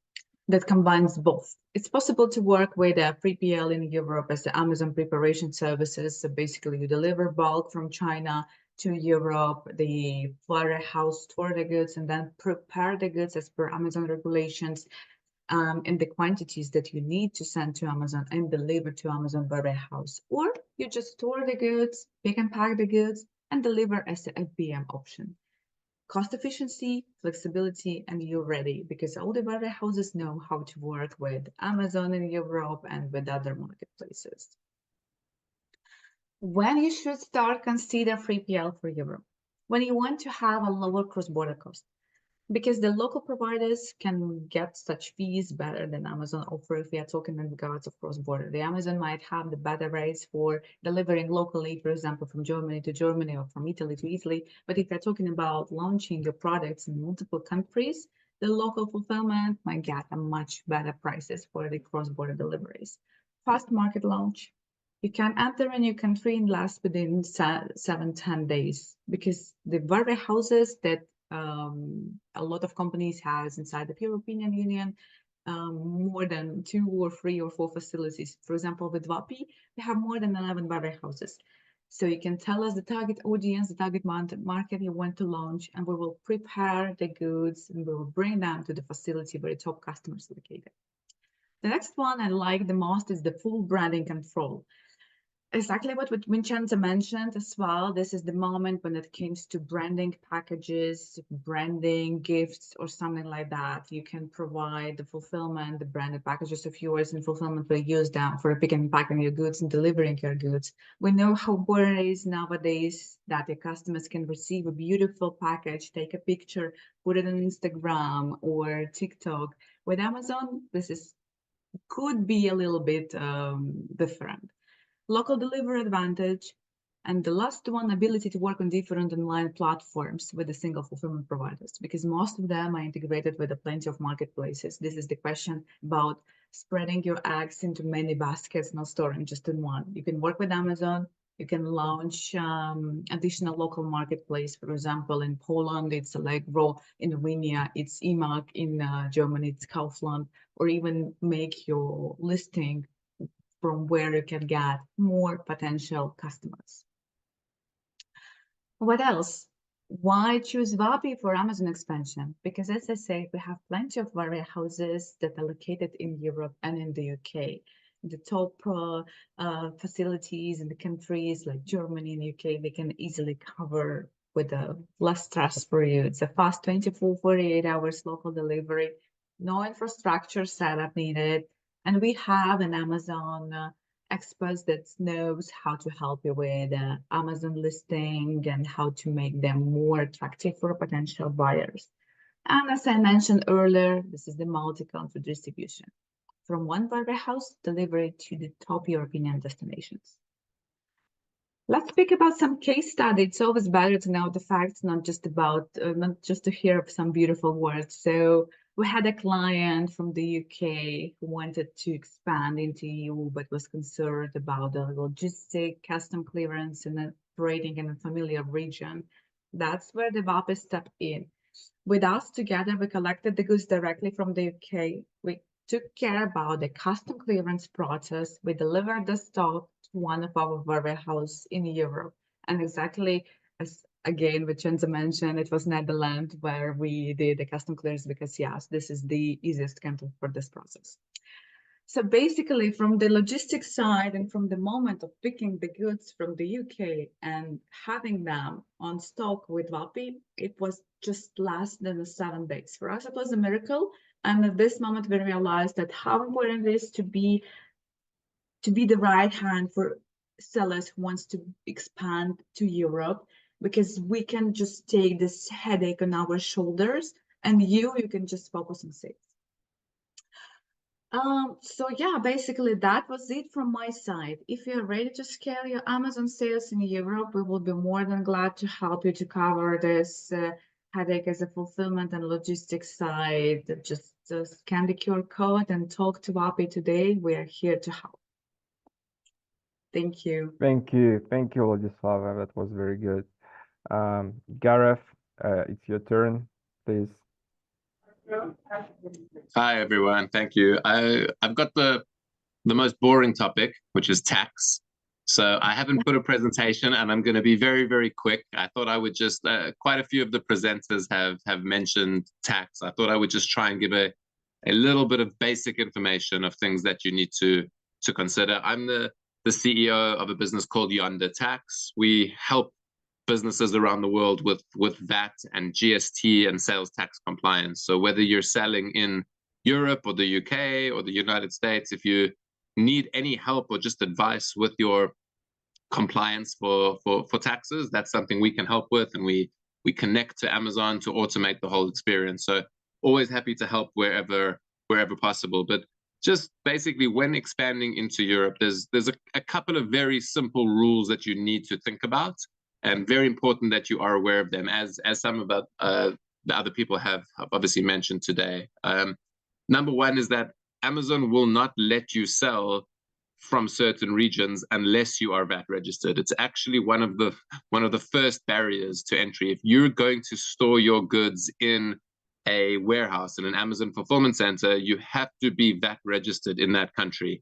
that combines both. It's possible to work with a 3PL in Europe as the Amazon preparation services. So basically you deliver bulk from China to Europe, the warehouse store the goods and then prepare the goods as per Amazon regulations in the quantities that you need to send to Amazon and deliver to Amazon warehouse. Or you just store the goods, pick and pack the goods, and deliver as the FBM option. Cost efficiency, flexibility, and you're ready, because all the warehouses know how to work with Amazon in Europe and with other marketplaces. When you should start consider 3PL for Europe? When you want to have a lower cross-border cost, because the local providers can get such fees better than Amazon offer if we are talking in regards of cross-border. The Amazon might have the better rates for delivering locally, for example, from Germany to Germany or from Italy to Italy. But if you're talking about launching your products in multiple countries, the local fulfillment might get a much better prices for the cross-border deliveries. Fast market launch. You can enter a new country in less within 7-10 days, because the warehouses that a lot of companies has inside the European Union, more than 2 or 3 or 4 facilities. For example, with Vapi, we have more than 11 warehouses. So you can tell us the target audience, the target market you want to launch, and we will prepare the goods and we will bring them to the facility where the top customers are located. The next one I like the most is the full branding control. exactly what Vincenzo mentioned as well. This is the moment when it comes to branding packages, branding gifts, or something like that. You can provide the fulfillment, the branded packages of yours, and fulfillment will use them for picking and packing your goods and delivering your goods. We know how important it is nowadays that your customers can receive a beautiful package, take a picture, put it on Instagram or TikTok. With Amazon, this is could be a little bit different. Local delivery advantage, and the last one, ability to work on different online platforms with a single fulfillment providers, because most of them are integrated with a plenty of marketplaces. This is the question about spreading your eggs into many baskets, not storing just in one. You can work with Amazon. You can launch additional local marketplace. For example, in Poland, it's Allegro. In Romania, it's eMark. In Germany, it's Kaufland. Or even make your listing from where you can get more potential customers. What else? Why choose Vapi for Amazon expansion? Because as I say, we have plenty of warehouses that are located in Europe and in the UK. The top facilities in the countries like Germany and UK, they can easily cover with less stress for you. It's a fast 24, 48 hours local delivery, no infrastructure setup needed. And we have an Amazon experts that knows how to help you with Amazon listing and how to make them more attractive for potential buyers. And as I mentioned earlier, this is the multi-country distribution from one warehouse delivery to the top European destinations. Let's speak about some case study. It's always better to know the facts, not just to hear of some beautiful words. So we had a client from the UK who wanted to expand into EU, but was concerned about the logistic custom clearance and operating in a familiar region. That's where the VAPA stepped in. With us together, we collected the goods directly from the UK. We took care about the custom clearance process. We delivered the stock to one of our warehouse in Europe. And exactly as again, Vincenzo mentioned, it was Netherlands where we did the custom clearance because yes, this is the easiest country for this process. So basically, from the logistics side and from the moment of picking the goods from the UK and having them on stock with Vapi, it was just less than 7 days. For us, it was a miracle. And at this moment, we realized that how important it is to be the right hand for sellers who wants to expand to Europe, because we can just take this headache on our shoulders, and you can just focus on sales. So yeah, basically that was it from my side. If you're ready to scale your Amazon sales in Europe, we will be more than glad to help you to cover this headache as a fulfillment and logistics side. Just scan the QR code and talk to Vapi today. We are here to help. Thank you. Thank you, Vladislava. That was very good. Gareth, it's your turn, please. Hi everyone, thank you. I've got the most boring topic, which is tax. So I haven't put a presentation, and I'm going to be very, very quick. I thought I would just quite a few of the presenters have mentioned tax. I thought I would just try and give a little bit of basic information of things that you need to consider. I'm the CEO of a business called Yonder Tax. We help businesses around the world with VAT and GST and sales tax compliance. So whether you're selling in Europe or the UK or the United States, if you need any help or just advice with your compliance for taxes, that's something we can help with, and we connect to Amazon to automate the whole experience. So always happy to help wherever possible. But just basically, when expanding into Europe, there's a couple of very simple rules that you need to think about, and very important that you are aware of them, as some of the other people have obviously mentioned today. Number one is that Amazon will not let you sell from certain regions unless you are VAT registered. It's actually one of the first barriers to entry. If you're going to store your goods in a warehouse in an Amazon fulfillment center, you have to be VAT registered in that country.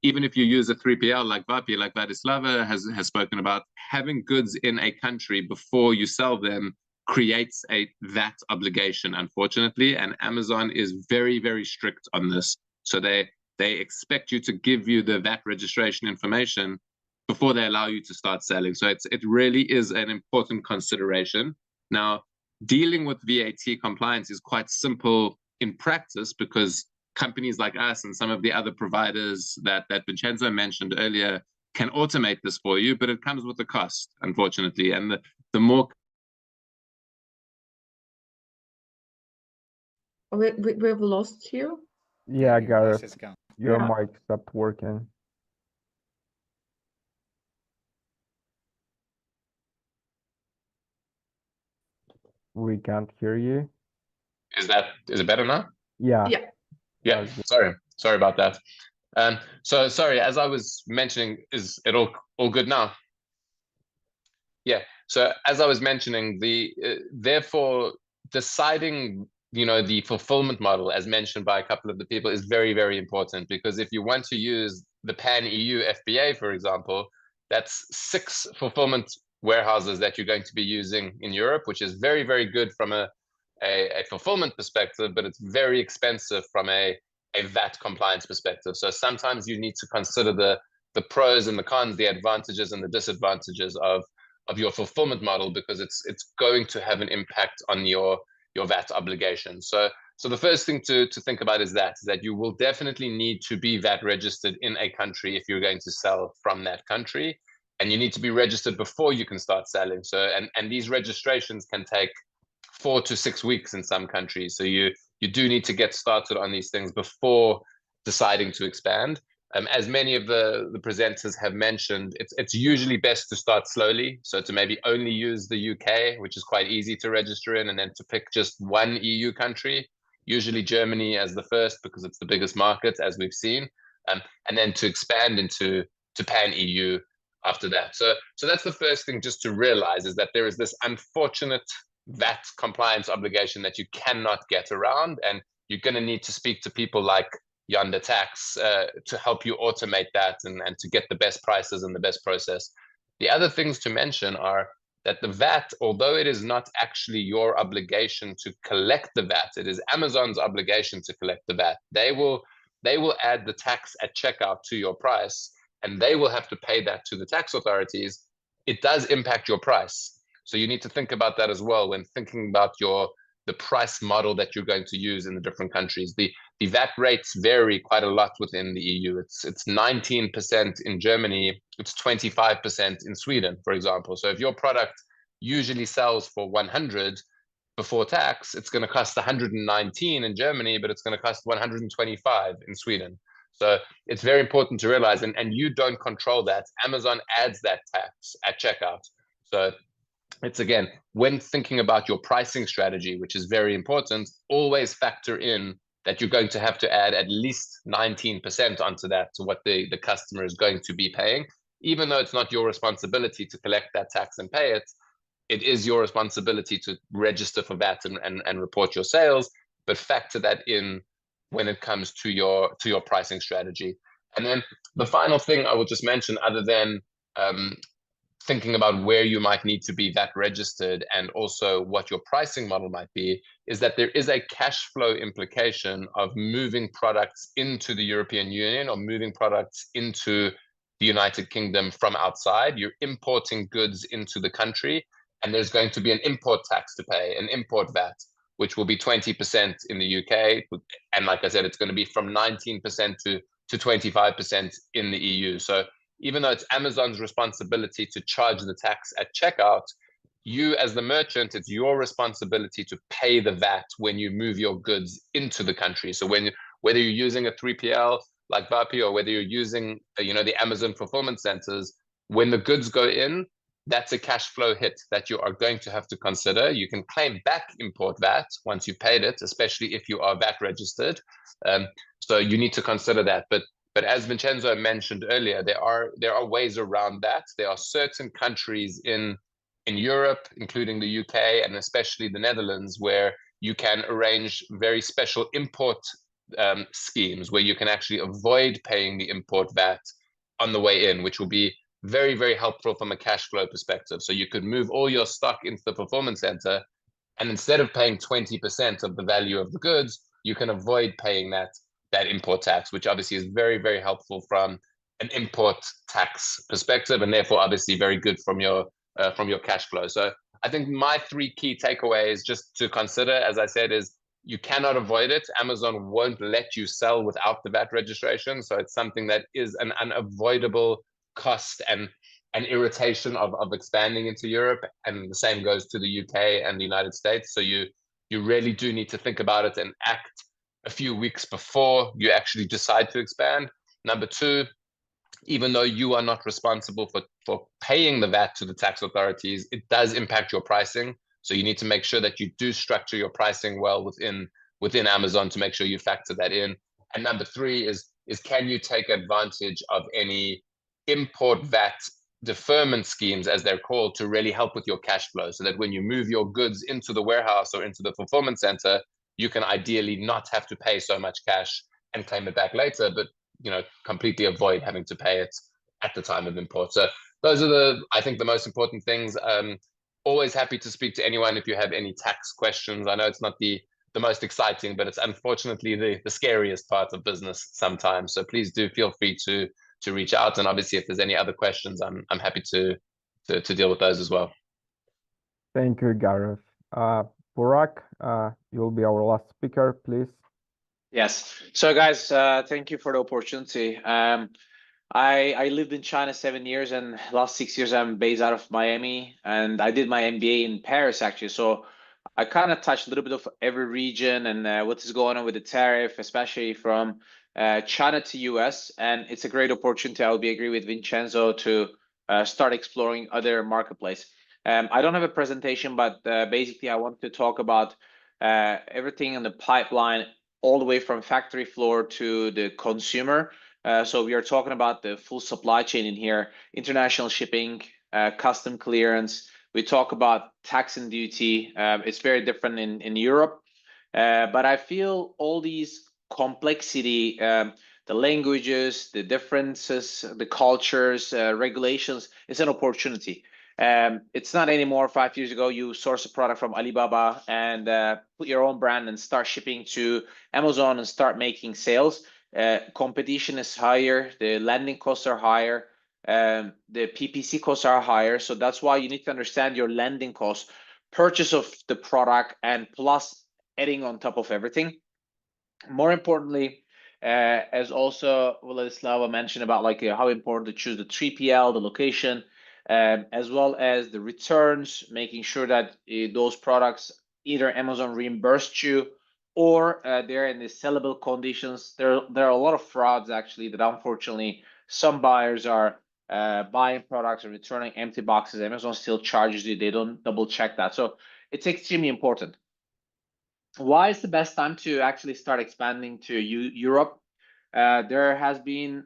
Even if you use a 3PL like Vapi, like Vladislava has spoken about, having goods in a country before you sell them creates a VAT obligation, unfortunately, and Amazon is very, very strict on this. So they expect you to give you the VAT registration information before they allow you to start selling. So it really is an important consideration. Now, dealing with VAT compliance is quite simple in practice because companies like us and some of the other providers that Vincenzo mentioned earlier can automate this for you, but it comes with a cost, unfortunately. And the more We've lost you. Yeah, your voice Gareth, is gone. your Yeah. mic stopped working. We can't hear you. is it better now? Yeah. Yeah. Yeah, sorry about that. So sorry, as I was mentioning, is it all good now? Yeah. So as I was mentioning, therefore deciding, the fulfillment model, as mentioned by a couple of the people, is very, very important, because if you want to use the pan EU FBA, for example, that's 6 fulfillment warehouses that you're going to be using in Europe, which is very, very good from a fulfillment perspective, but it's very expensive from a VAT compliance perspective. So sometimes you need to consider the pros and the cons, the advantages and the disadvantages of your fulfillment model, because it's going to have an impact on your VAT obligation. So the first thing to think about is that you will definitely need to be VAT registered in a country if you're going to sell from that country, and you need to be registered before you can start selling. So and these registrations can take 4 to 6 weeks in some countries. So you do need to get started on these things before deciding to expand. As many of the presenters have mentioned, it's usually best to start slowly. So to maybe only use the UK, which is quite easy to register in, and then to pick just one EU country, usually Germany as the first, because it's the biggest market, as we've seen, and then to expand into pan EU after that. So that's the first thing just to realize, is that there is this unfortunate VAT compliance obligation that you cannot get around, and you're going to need to speak to people like Yonder Tax to help you automate that and to get the best prices and the best process. The other things to mention are that the VAT, although it is not actually your obligation to collect the VAT, it is Amazon's obligation to collect the VAT. They will add the tax at checkout to your price, and they will have to pay that to the tax authorities. It does impact your price. So you need to think about that as well when thinking about the price model that you're going to use in the different countries. The VAT rates vary quite a lot within the EU. It's 19% in Germany. It's 25% in Sweden, for example. So if your product usually sells for 100 before tax, it's going to cost 119 in Germany, but it's going to cost 125 in Sweden. So it's very important to realize, and you don't control that. Amazon adds that tax at checkout. So it's, again, when thinking about your pricing strategy, which is very important, always factor in that you're going to have to add at least 19% onto that, to what the customer is going to be paying. Even though it's not your responsibility to collect that tax and pay it, it is your responsibility to register for VAT and report your sales, but factor that in when it comes to your pricing strategy. And then the final thing I will just mention, other than thinking about where you might need to be VAT registered and also what your pricing model might be, is that there is a cash flow implication of moving products into the European Union or moving products into the United Kingdom from outside. You're importing goods into the country, and there's going to be an import tax to pay, an import VAT, which will be 20% in the UK. And like I said, it's going to be from 19% to 25% in the EU. So even though it's Amazon's responsibility to charge the tax at checkout, you as the merchant, it's your responsibility to pay the VAT when you move your goods into the country. So whether you're using a 3PL like Vapi, or whether you're using the Amazon fulfillment centers, when the goods go in, that's a cash flow hit that you are going to have to consider. You can claim back import VAT once you've paid it, especially if you are VAT registered. So you need to consider that. But as Vincenzo mentioned earlier, there are ways around that. There are certain countries in Europe, including the UK and especially the Netherlands, where you can arrange very special import schemes where you can actually avoid paying the import VAT on the way in, which will be very, very helpful from a cash flow perspective. So you could move all your stock into the fulfillment center, and instead of paying 20% of the value of the goods, you can avoid paying that import tax, which obviously is very, very helpful from an import tax perspective, and therefore obviously very good from your cash flow. So I think my 3 key takeaways just to consider, as I said, is you cannot avoid it. Amazon won't let you sell without the VAT registration. So it's something that is an unavoidable cost and an irritation of expanding into Europe. And the same goes to the UK and the United States. So you really do need to think about it and act a few weeks before you actually decide to expand. Number 2, even though you are not responsible for paying the VAT to the tax authorities, it does impact your pricing. So you need to make sure that you do structure your pricing well within Amazon to make sure you factor that in. And number 3 is can you take advantage of any import VAT deferment schemes, as they're called, to really help with your cash flow, so that when you move your goods into the warehouse or into the fulfillment center, you can ideally not have to pay so much cash and claim it back later, but completely avoid having to pay it at the time of import. So those are I think the most important things. Always happy to speak to anyone if you have any tax questions. I know it's not the most exciting, but it's unfortunately the scariest part of business sometimes. So please do feel free to reach out. And obviously, if there's any other questions, I'm happy to deal with those as well. Thank you, Gareth. Burak, you'll be our last speaker, please. Yes. So guys, thank you for the opportunity. I lived in China 7 years, and last 6 years I'm based out of Miami, and I did my MBA in Paris actually. So I kind of touched a little bit of every region and what is going on with the tariff, especially from China to US. And it's a great opportunity. I will be agree with Vincenzo to start exploring other marketplace. I don't have a presentation, but basically I want to talk about everything in the pipeline, all the way from factory floor to the consumer. So we are talking about the full supply chain in here: international shipping, custom clearance. We talk about tax and duty. It's very different in Europe, but I feel all these complexity, the languages, the differences, the cultures, regulations, is an opportunity. It's not anymore 5 years ago you source a product from Alibaba and put your own brand and start shipping to Amazon and start making sales. Competition is higher, the landing costs are higher, the PPC costs are higher. So that's why you need to understand your landing costs, purchase of the product, and plus adding on top of everything. More importantly, as also Vladislava mentioned about how important to choose the 3PL, the location, as well as the returns, making sure that those products either Amazon reimbursed you or they're in the sellable conditions. There are a lot of frauds actually that unfortunately some buyers are buying products and returning empty boxes. Amazon still charges you. They don't double check that. So it's extremely important. Why is the best time to actually start expanding to Europe? There has been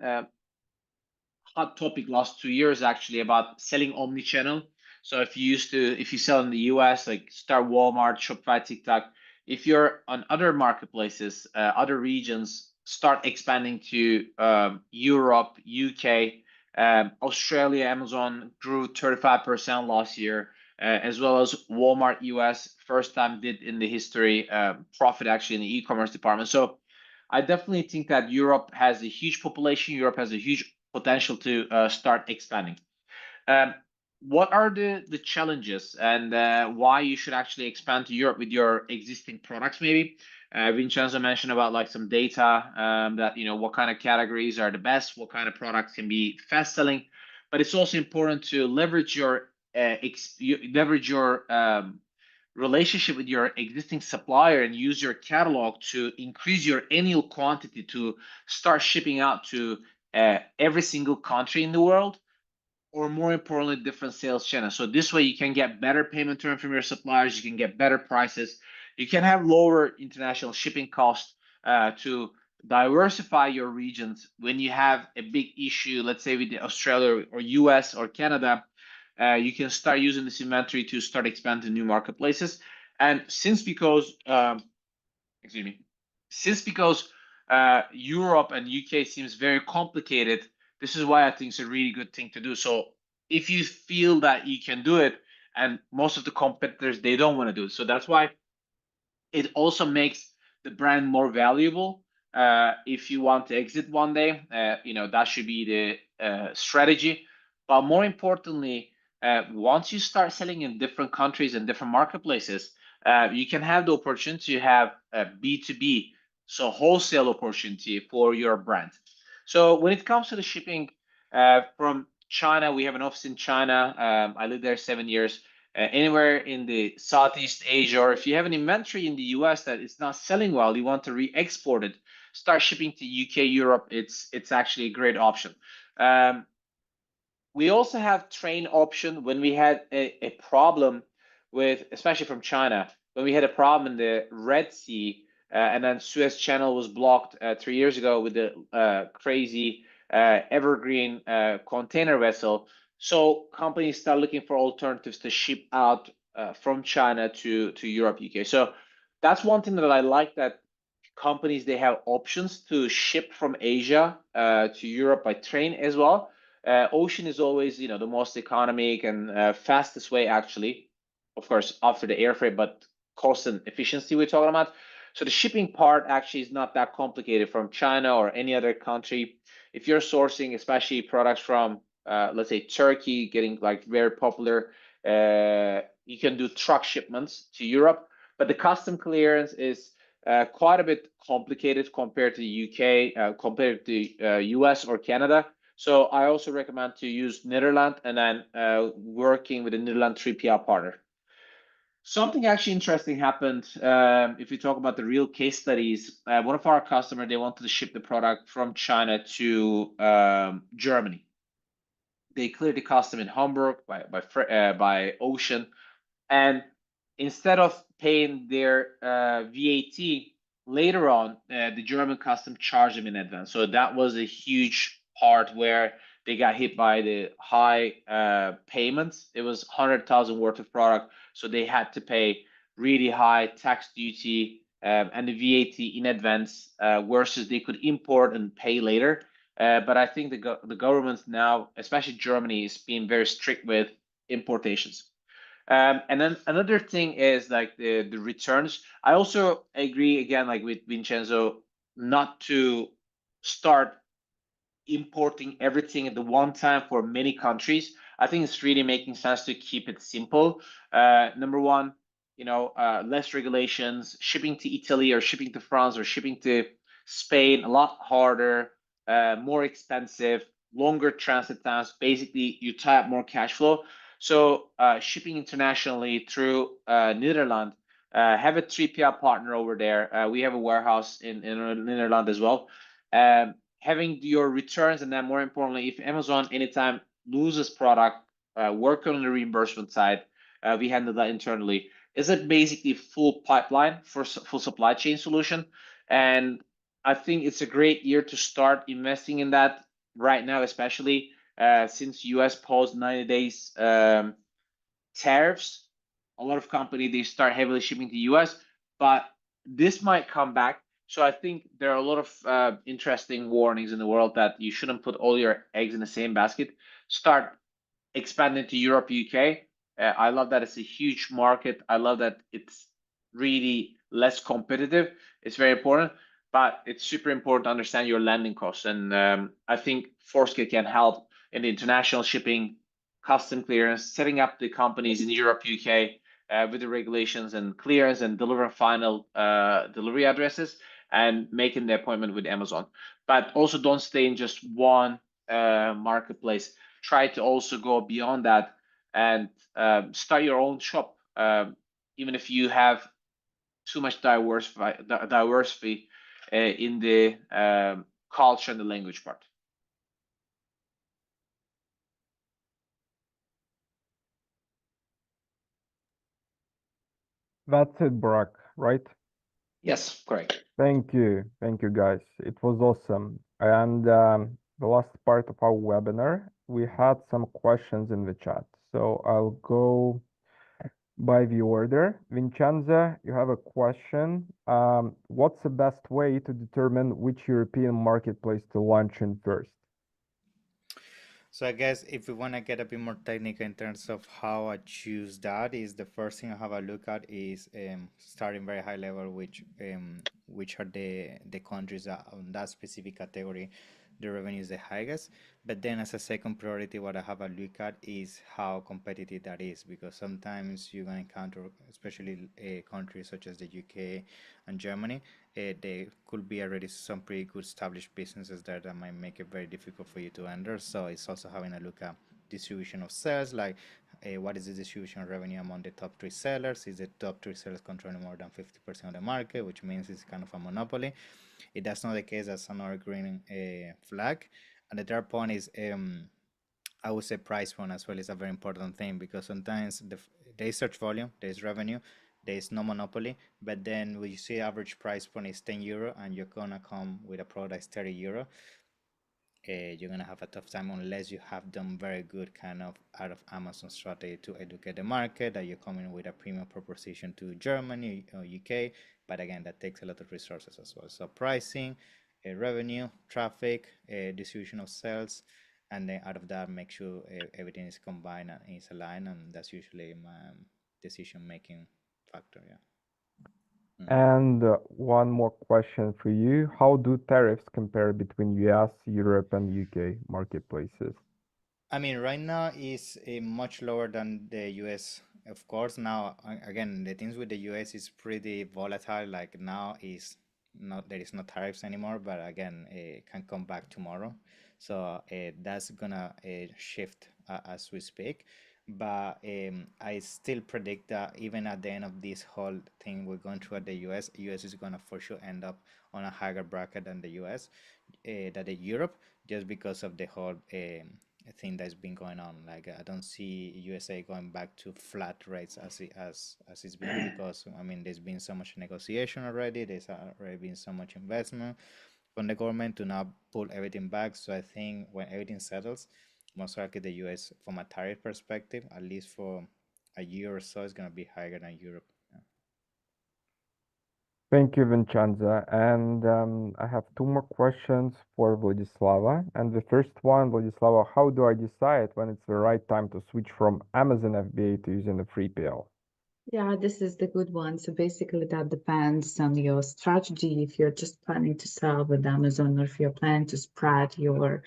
hot topic last 2 years actually about selling omni-channel. So if you sell in the US, like start Walmart, Shopify, TikTok. If you're on other marketplaces, other regions, start expanding to Europe, UK, Australia. Amazon grew 35% last year, as well as Walmart US, first time did in the history profit actually in the e-commerce department. So I definitely think that Europe has a huge population. Europe has a huge potential to start expanding. What are the challenges and why you should actually expand to Europe with your existing products? Maybe Vincenzo mentioned about some data that what kind of categories are the best, what kind of products can be fast selling, but it's also important to leverage your relationship with your existing supplier and use your catalog to increase your annual quantity to start shipping out to every single country in the world, or more importantly, different sales channels. So this way you can get better payment terms from your suppliers, you can get better prices, you can have lower international shipping costs to diversify your regions. When you have a big issue, let's say with Australia or US or Canada, you can start using this inventory to start expanding new marketplaces. And because Europe and UK seems very complicated, this is why I think it's a really good thing to do. So if you feel that you can do it, and most of the competitors, they don't want to do it. So that's why it also makes the brand more valuable. If you want to exit one day, that should be strategy. But more importantly, once you start selling in different countries and different marketplaces, you can have the opportunity to have a B2B, so wholesale opportunity for your brand. So when it comes to the shipping from China, we have an office in China. I lived there 7 years. Anywhere in the Southeast Asia, or if you have an inventory in the US that is not selling well, you want to re-export it, start shipping to UK, Europe. It's actually a great option. We also have train option when we had a problem with, especially from China, when we had a problem in the Red Sea, and then Suez Channel was blocked 3 years ago with the crazy evergreen container vessel. So companies start looking for alternatives to ship out from China to Europe, UK. So that's one thing that I like, that companies, they have options to ship from Asia to Europe by train as well. Ocean is always, the most economic and fastest way, actually, of course, after the air freight, but cost and efficiency we're talking about. So the shipping part actually is not that complicated from China or any other country. If you're sourcing, especially products from, let's say, Turkey, getting like very popular, you can do truck shipments to Europe, but the custom clearance is quite a bit complicated compared to the UK, compared to US or Canada. So I also recommend to use Netherlands and then working with a Netherlands 3PL partner. Something actually interesting happened. If we talk about the real case studies, one of our customers, they wanted to ship the product from China to Germany. They cleared the custom in Hamburg by ocean, and instead of paying their VAT later on, the German custom charged them in advance. So that was a huge part where they got hit by the high payments. It was 100,000 worth of product, so they had to pay really high tax duty and the VAT in advance versus they could import and pay later. But I think the governments now, especially Germany, is being very strict with importations. And then another thing is like the returns. I also agree again, like with Vincenzo, not to start importing everything at the one time for many countries. I think it's really making sense to keep it simple. Number one, less regulations. Shipping to Italy or shipping to France or shipping to Spain, a lot harder, more expensive, longer transit times. Basically, you tie up more cash flow. So shipping internationally through Netherlands, have a 3PL partner over there. We have a warehouse in Netherlands as well. Having your returns, and then more importantly, if Amazon anytime loses product, work on the reimbursement side. We handle that internally. Is it basically full pipeline for full supply chain solution? And I think it's a great year to start investing in that right now, especially since US paused 90 days tariffs. A lot of companies, they start heavily shipping to US, but this might come back. So I think there are a lot of interesting warnings in the world that you shouldn't put all your eggs in the same basket. Start expanding to Europe, UK. I love that it's a huge market. I love that it's really less competitive. It's very important, but it's super important to understand your landing costs. And I think Forceget can help in the international shipping, custom clearance, setting up the companies in Europe, UK with the regulations and clearance and delivering final delivery addresses and making the appointment with Amazon. But also don't stay in just one marketplace. Try to also go beyond that and start your own shop, even if you have too much diversity in the culture and the language part. That's it, Brock, right? Yes, correct. Thank you. Thank you, guys. It was awesome. And the last part of our webinar, we had some questions in the chat. So I'll go by the order. Vincenza, you have a question. What's the best way to determine which European marketplace to launch in first? So I guess if we want to get a bit more technical in terms of how I choose that, is the first thing I have a look at is starting very high level, which are the countries that on that specific category the revenue is the highest. But then as a second priority, what I have a look at is how competitive that is, because sometimes you're going to encounter, especially countries such as the UK and Germany, there could be already some pretty good established businesses there that might make it very difficult for you to enter. So it's also having a look at distribution of sales, like what is the distribution revenue among the top three sellers? Is the top three sellers controlling more than 50% of the market, which means it's kind of a monopoly? If that's not the case, that's another green flag. And the third point is, I would say price point as well is a very important thing, because sometimes there is search volume, there is revenue, there is no monopoly, but then when you see average price point is 10 euro and you're gonna come with a product that's 30 euro, you're gonna have a tough time unless you have done very good kind of out of Amazon strategy to educate the market that you're coming with a premium proposition to Germany or UK. But again, that takes a lot of resources as well. So pricing, revenue, traffic, distribution of sales, and then out of that, make sure everything is combined and is aligned, and that's usually my decision making factor. Yeah. And one more question for you. How do tariffs compare between US, Europe, and UK marketplaces? I mean, right now is much lower than the US, of course. Now, again, the things with the US is pretty volatile. Like now is not there is no tariffs anymore, but again, it can come back tomorrow. So that's gonna shift as we speak. But I still predict that even at the end of this whole thing we're going through at the US is gonna for sure end up on a higher bracket than the US, than the Europe, just because of the whole thing that's been going on. Like I don't see USA going back to flat rates as it's been, because I mean there's been so much negotiation already. There's already been so much investment from the government to now pull everything back. So I think when everything settles, most likely the US, from a tariff perspective, at least for a year or so, is going to be higher than Europe. Yeah. Thank you, Vincenza. And I have two more questions for Vladislava. And the first one, Vladislava, how do I decide when it's the right time to switch from Amazon FBA to using the 3PL? Yeah, this is the good one. So basically, that depends on your strategy. If you're just planning to sell with Amazon, or if you're planning to spread your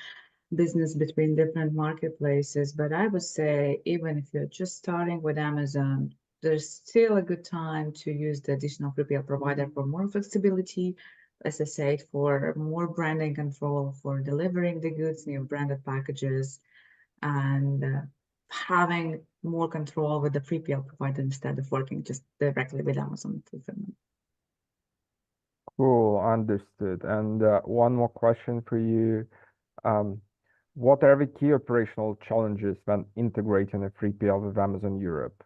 business between different marketplaces. But I would say, even if you're just starting with Amazon, there's still a good time to use the additional 3PL provider for more flexibility, as I said, for more branding control, for delivering the goods in your branded packages, and having more control with the 3PL provider instead of working just directly with Amazon fulfillment. Cool, understood. And one more question for you. What are the key operational challenges when integrating a 3PL with Amazon Europe?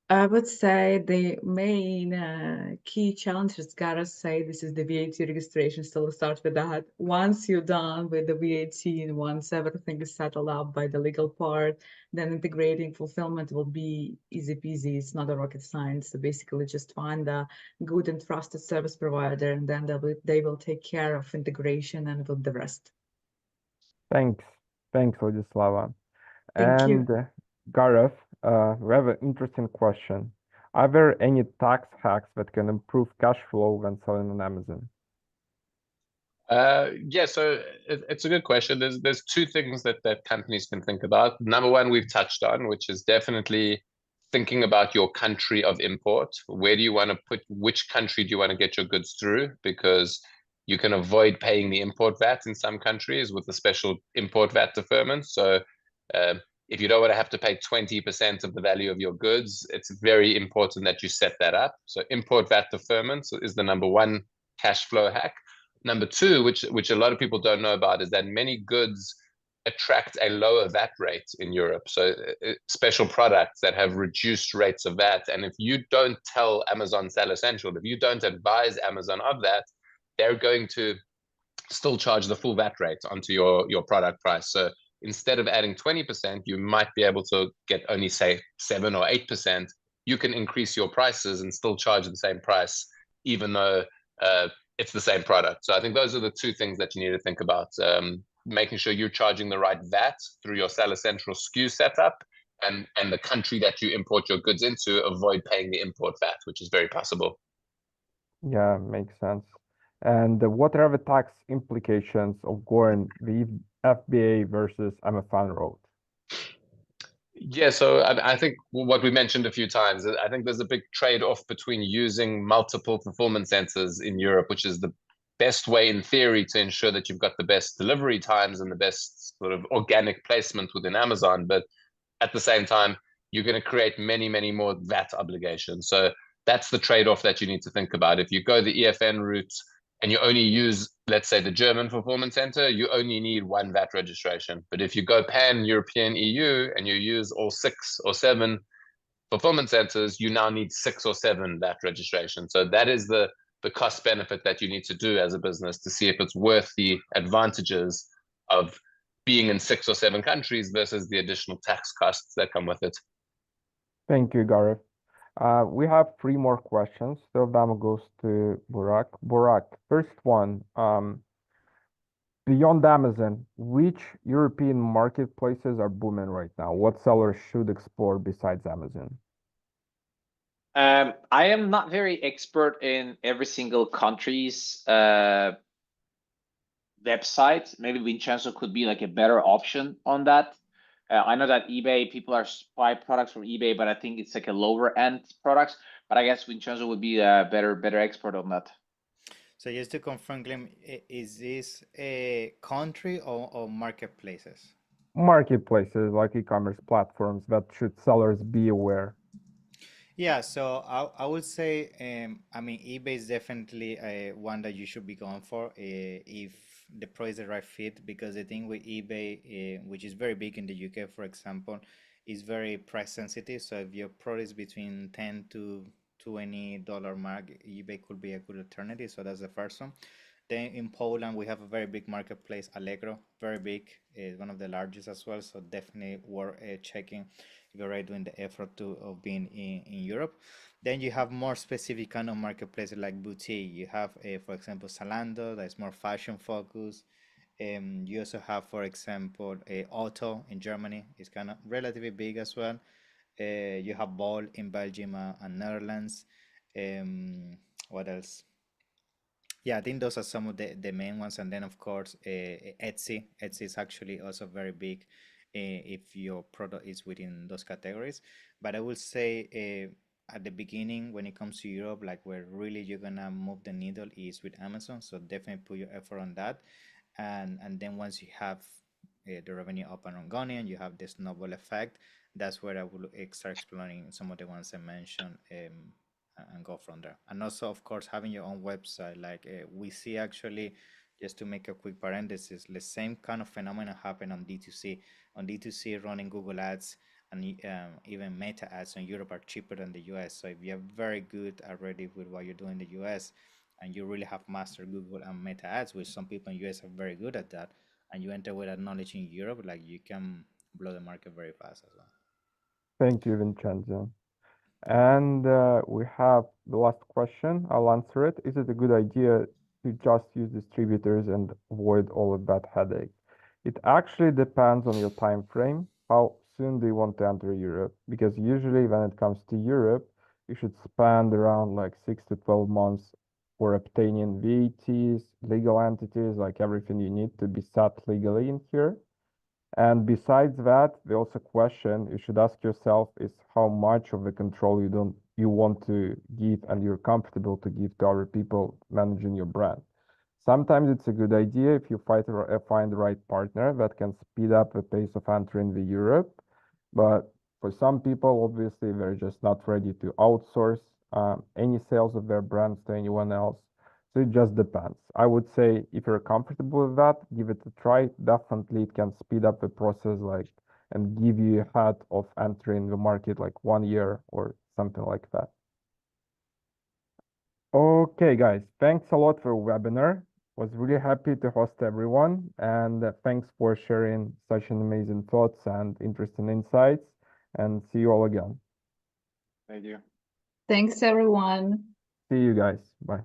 I would say the main key challenges, gotta say, this is the VAT registration. So let's start with that. Once you're done with the VAT and once everything is settled up by the legal part, then integrating fulfillment will be easy peasy. It's not a rocket science. So basically just find a good and trusted service provider, and then they will take care of integration and with the rest. Thanks. Thanks, Vladislava. Thank you. And Gareth, we have an interesting question. Are there any tax hacks that can improve cash flow when selling on Amazon? Yeah, so it's a good question. There's two things that companies can think about. Number one, we've touched on, which is definitely thinking about your country of import. Where do you want to put, which country do you want to get your goods through? Because you can avoid paying the import VAT in some countries with the special import VAT deferment. So if you don't want to have to pay 20% of the value of your goods, it's very important that you set that up. So import VAT deferment is the number one cash flow hack. Number two, which a lot of people don't know about, is that many goods attract a lower VAT rate in Europe. So special products that have reduced rates of VAT. And if you don't tell Amazon Sell Essential, if you don't advise Amazon of that, they're going to still charge the full VAT rate onto your product price. So instead of adding 20%, you might be able to get only, say, 7 or 8%. You can increase your prices and still charge the same price, even though it's the same product. So I think those are the two things that you need to think about. Making sure you're charging the right VAT through your Seller Central SKU setup, and the country that you import your goods into, avoid paying the import VAT, which is very possible. Yeah, makes sense. And what are the tax implications of going the FBA versus MFN road? Yeah, so I think what we mentioned a few times, I think there's a big trade-off between using multiple fulfillment centers in Europe, which is the best way in theory to ensure that you've got the best delivery times and the best sort of organic placement within Amazon. But at the same time, you're going to create many, many more VAT obligations. So that's the trade-off that you need to think about. If you go the EFN route and you only use, let's say, the German fulfillment center, you only need one VAT registration. But if you go pan-European EU and you use all 6 or 7 fulfillment centers, you now need 6 or 7 VAT registrations. So that is the cost benefit that you need to do as a business to see if it's worth the advantages of being in 6 or 7 countries versus the additional tax costs that come with it. Thank you, Gareth. We have 3 more questions. Two of them goes to Burak. Burak, first one, beyond Amazon, which European marketplaces are booming right now? What sellers should explore besides Amazon? I am not very expert in every single country's website. Maybe Vincenzo could be like a better option on that. I know that eBay, people are buy products from eBay, but I think it's like a lower end products. But I guess Vincenzo would be a better expert on that. So just to confirm, Glenn, is this a country or marketplaces? Marketplaces like e-commerce platforms that should sellers be aware. Yeah, so I would say, I mean, eBay is definitely one that you should be going for if the price is the right fit, because the thing with eBay, which is very big in the UK, for example, is very price sensitive. So if your product is between 10 to $20 mark, eBay could be a good alternative. So that's the first one. Then in Poland, we have a very big marketplace, Allegro, very big, one of the largest as well. So definitely worth checking if you're already doing the effort of being in Europe. Then you have more specific kind of marketplaces like boutique. You have, for example, Zalando, that's more fashion focused. You also have, for example, a Otto in Germany. It's kind of relatively big as well. You have Bol in Belgium and Netherlands. What else? Yeah, I think those are some of the main ones. And then, of course, Etsy. Etsy is actually also very big if your product is within those categories. But I will say at the beginning, when it comes to Europe, like where really you're going to move the needle is with Amazon. So definitely put your effort on that. And then once you have the revenue up and ongoing and you have this snowball effect, that's where I will start exploring some of the ones I mentioned. And go from there. And also, of course, having your own website. Like we see actually, just to make a quick parenthesis, the same kind of phenomenon happen on D2C. On D2C, running Google Ads and even Meta ads in Europe are cheaper than the US. So if you're very good already with what you're doing in the US and you really have mastered Google and Meta ads, which some people in US are very good at that, and you enter with that knowledge in Europe, like you can blow the market very fast as well. Thank you, Vincenzo. And we have the last question. I'll answer it. Is it a good idea to just use distributors and avoid all of that headache? It actually depends on your time frame. How soon do you want to enter Europe? Because usually when it comes to Europe, you should spend around like 6 to 12 months for obtaining VATs, legal entities, like everything you need to be set legally in here. And besides that, the also question you should ask yourself is how much of the control you want to give and you're comfortable to give to other people managing your brand. Sometimes it's a good idea if you find the right partner that can speed up the pace of entering the Europe. But for some people, obviously, they're just not ready to outsource any sales of their brands to anyone else. So it just depends. I would say if you're comfortable with that, give it a try. Definitely, it can speed up the process, like, and give you a head of entering the market like 1 year or something like that. Okay, guys, thanks a lot for the webinar. Was really happy to host everyone, and thanks for sharing such an amazing thoughts and interesting insights. And see you all again. Thank you. Thanks, everyone. See you guys. Bye.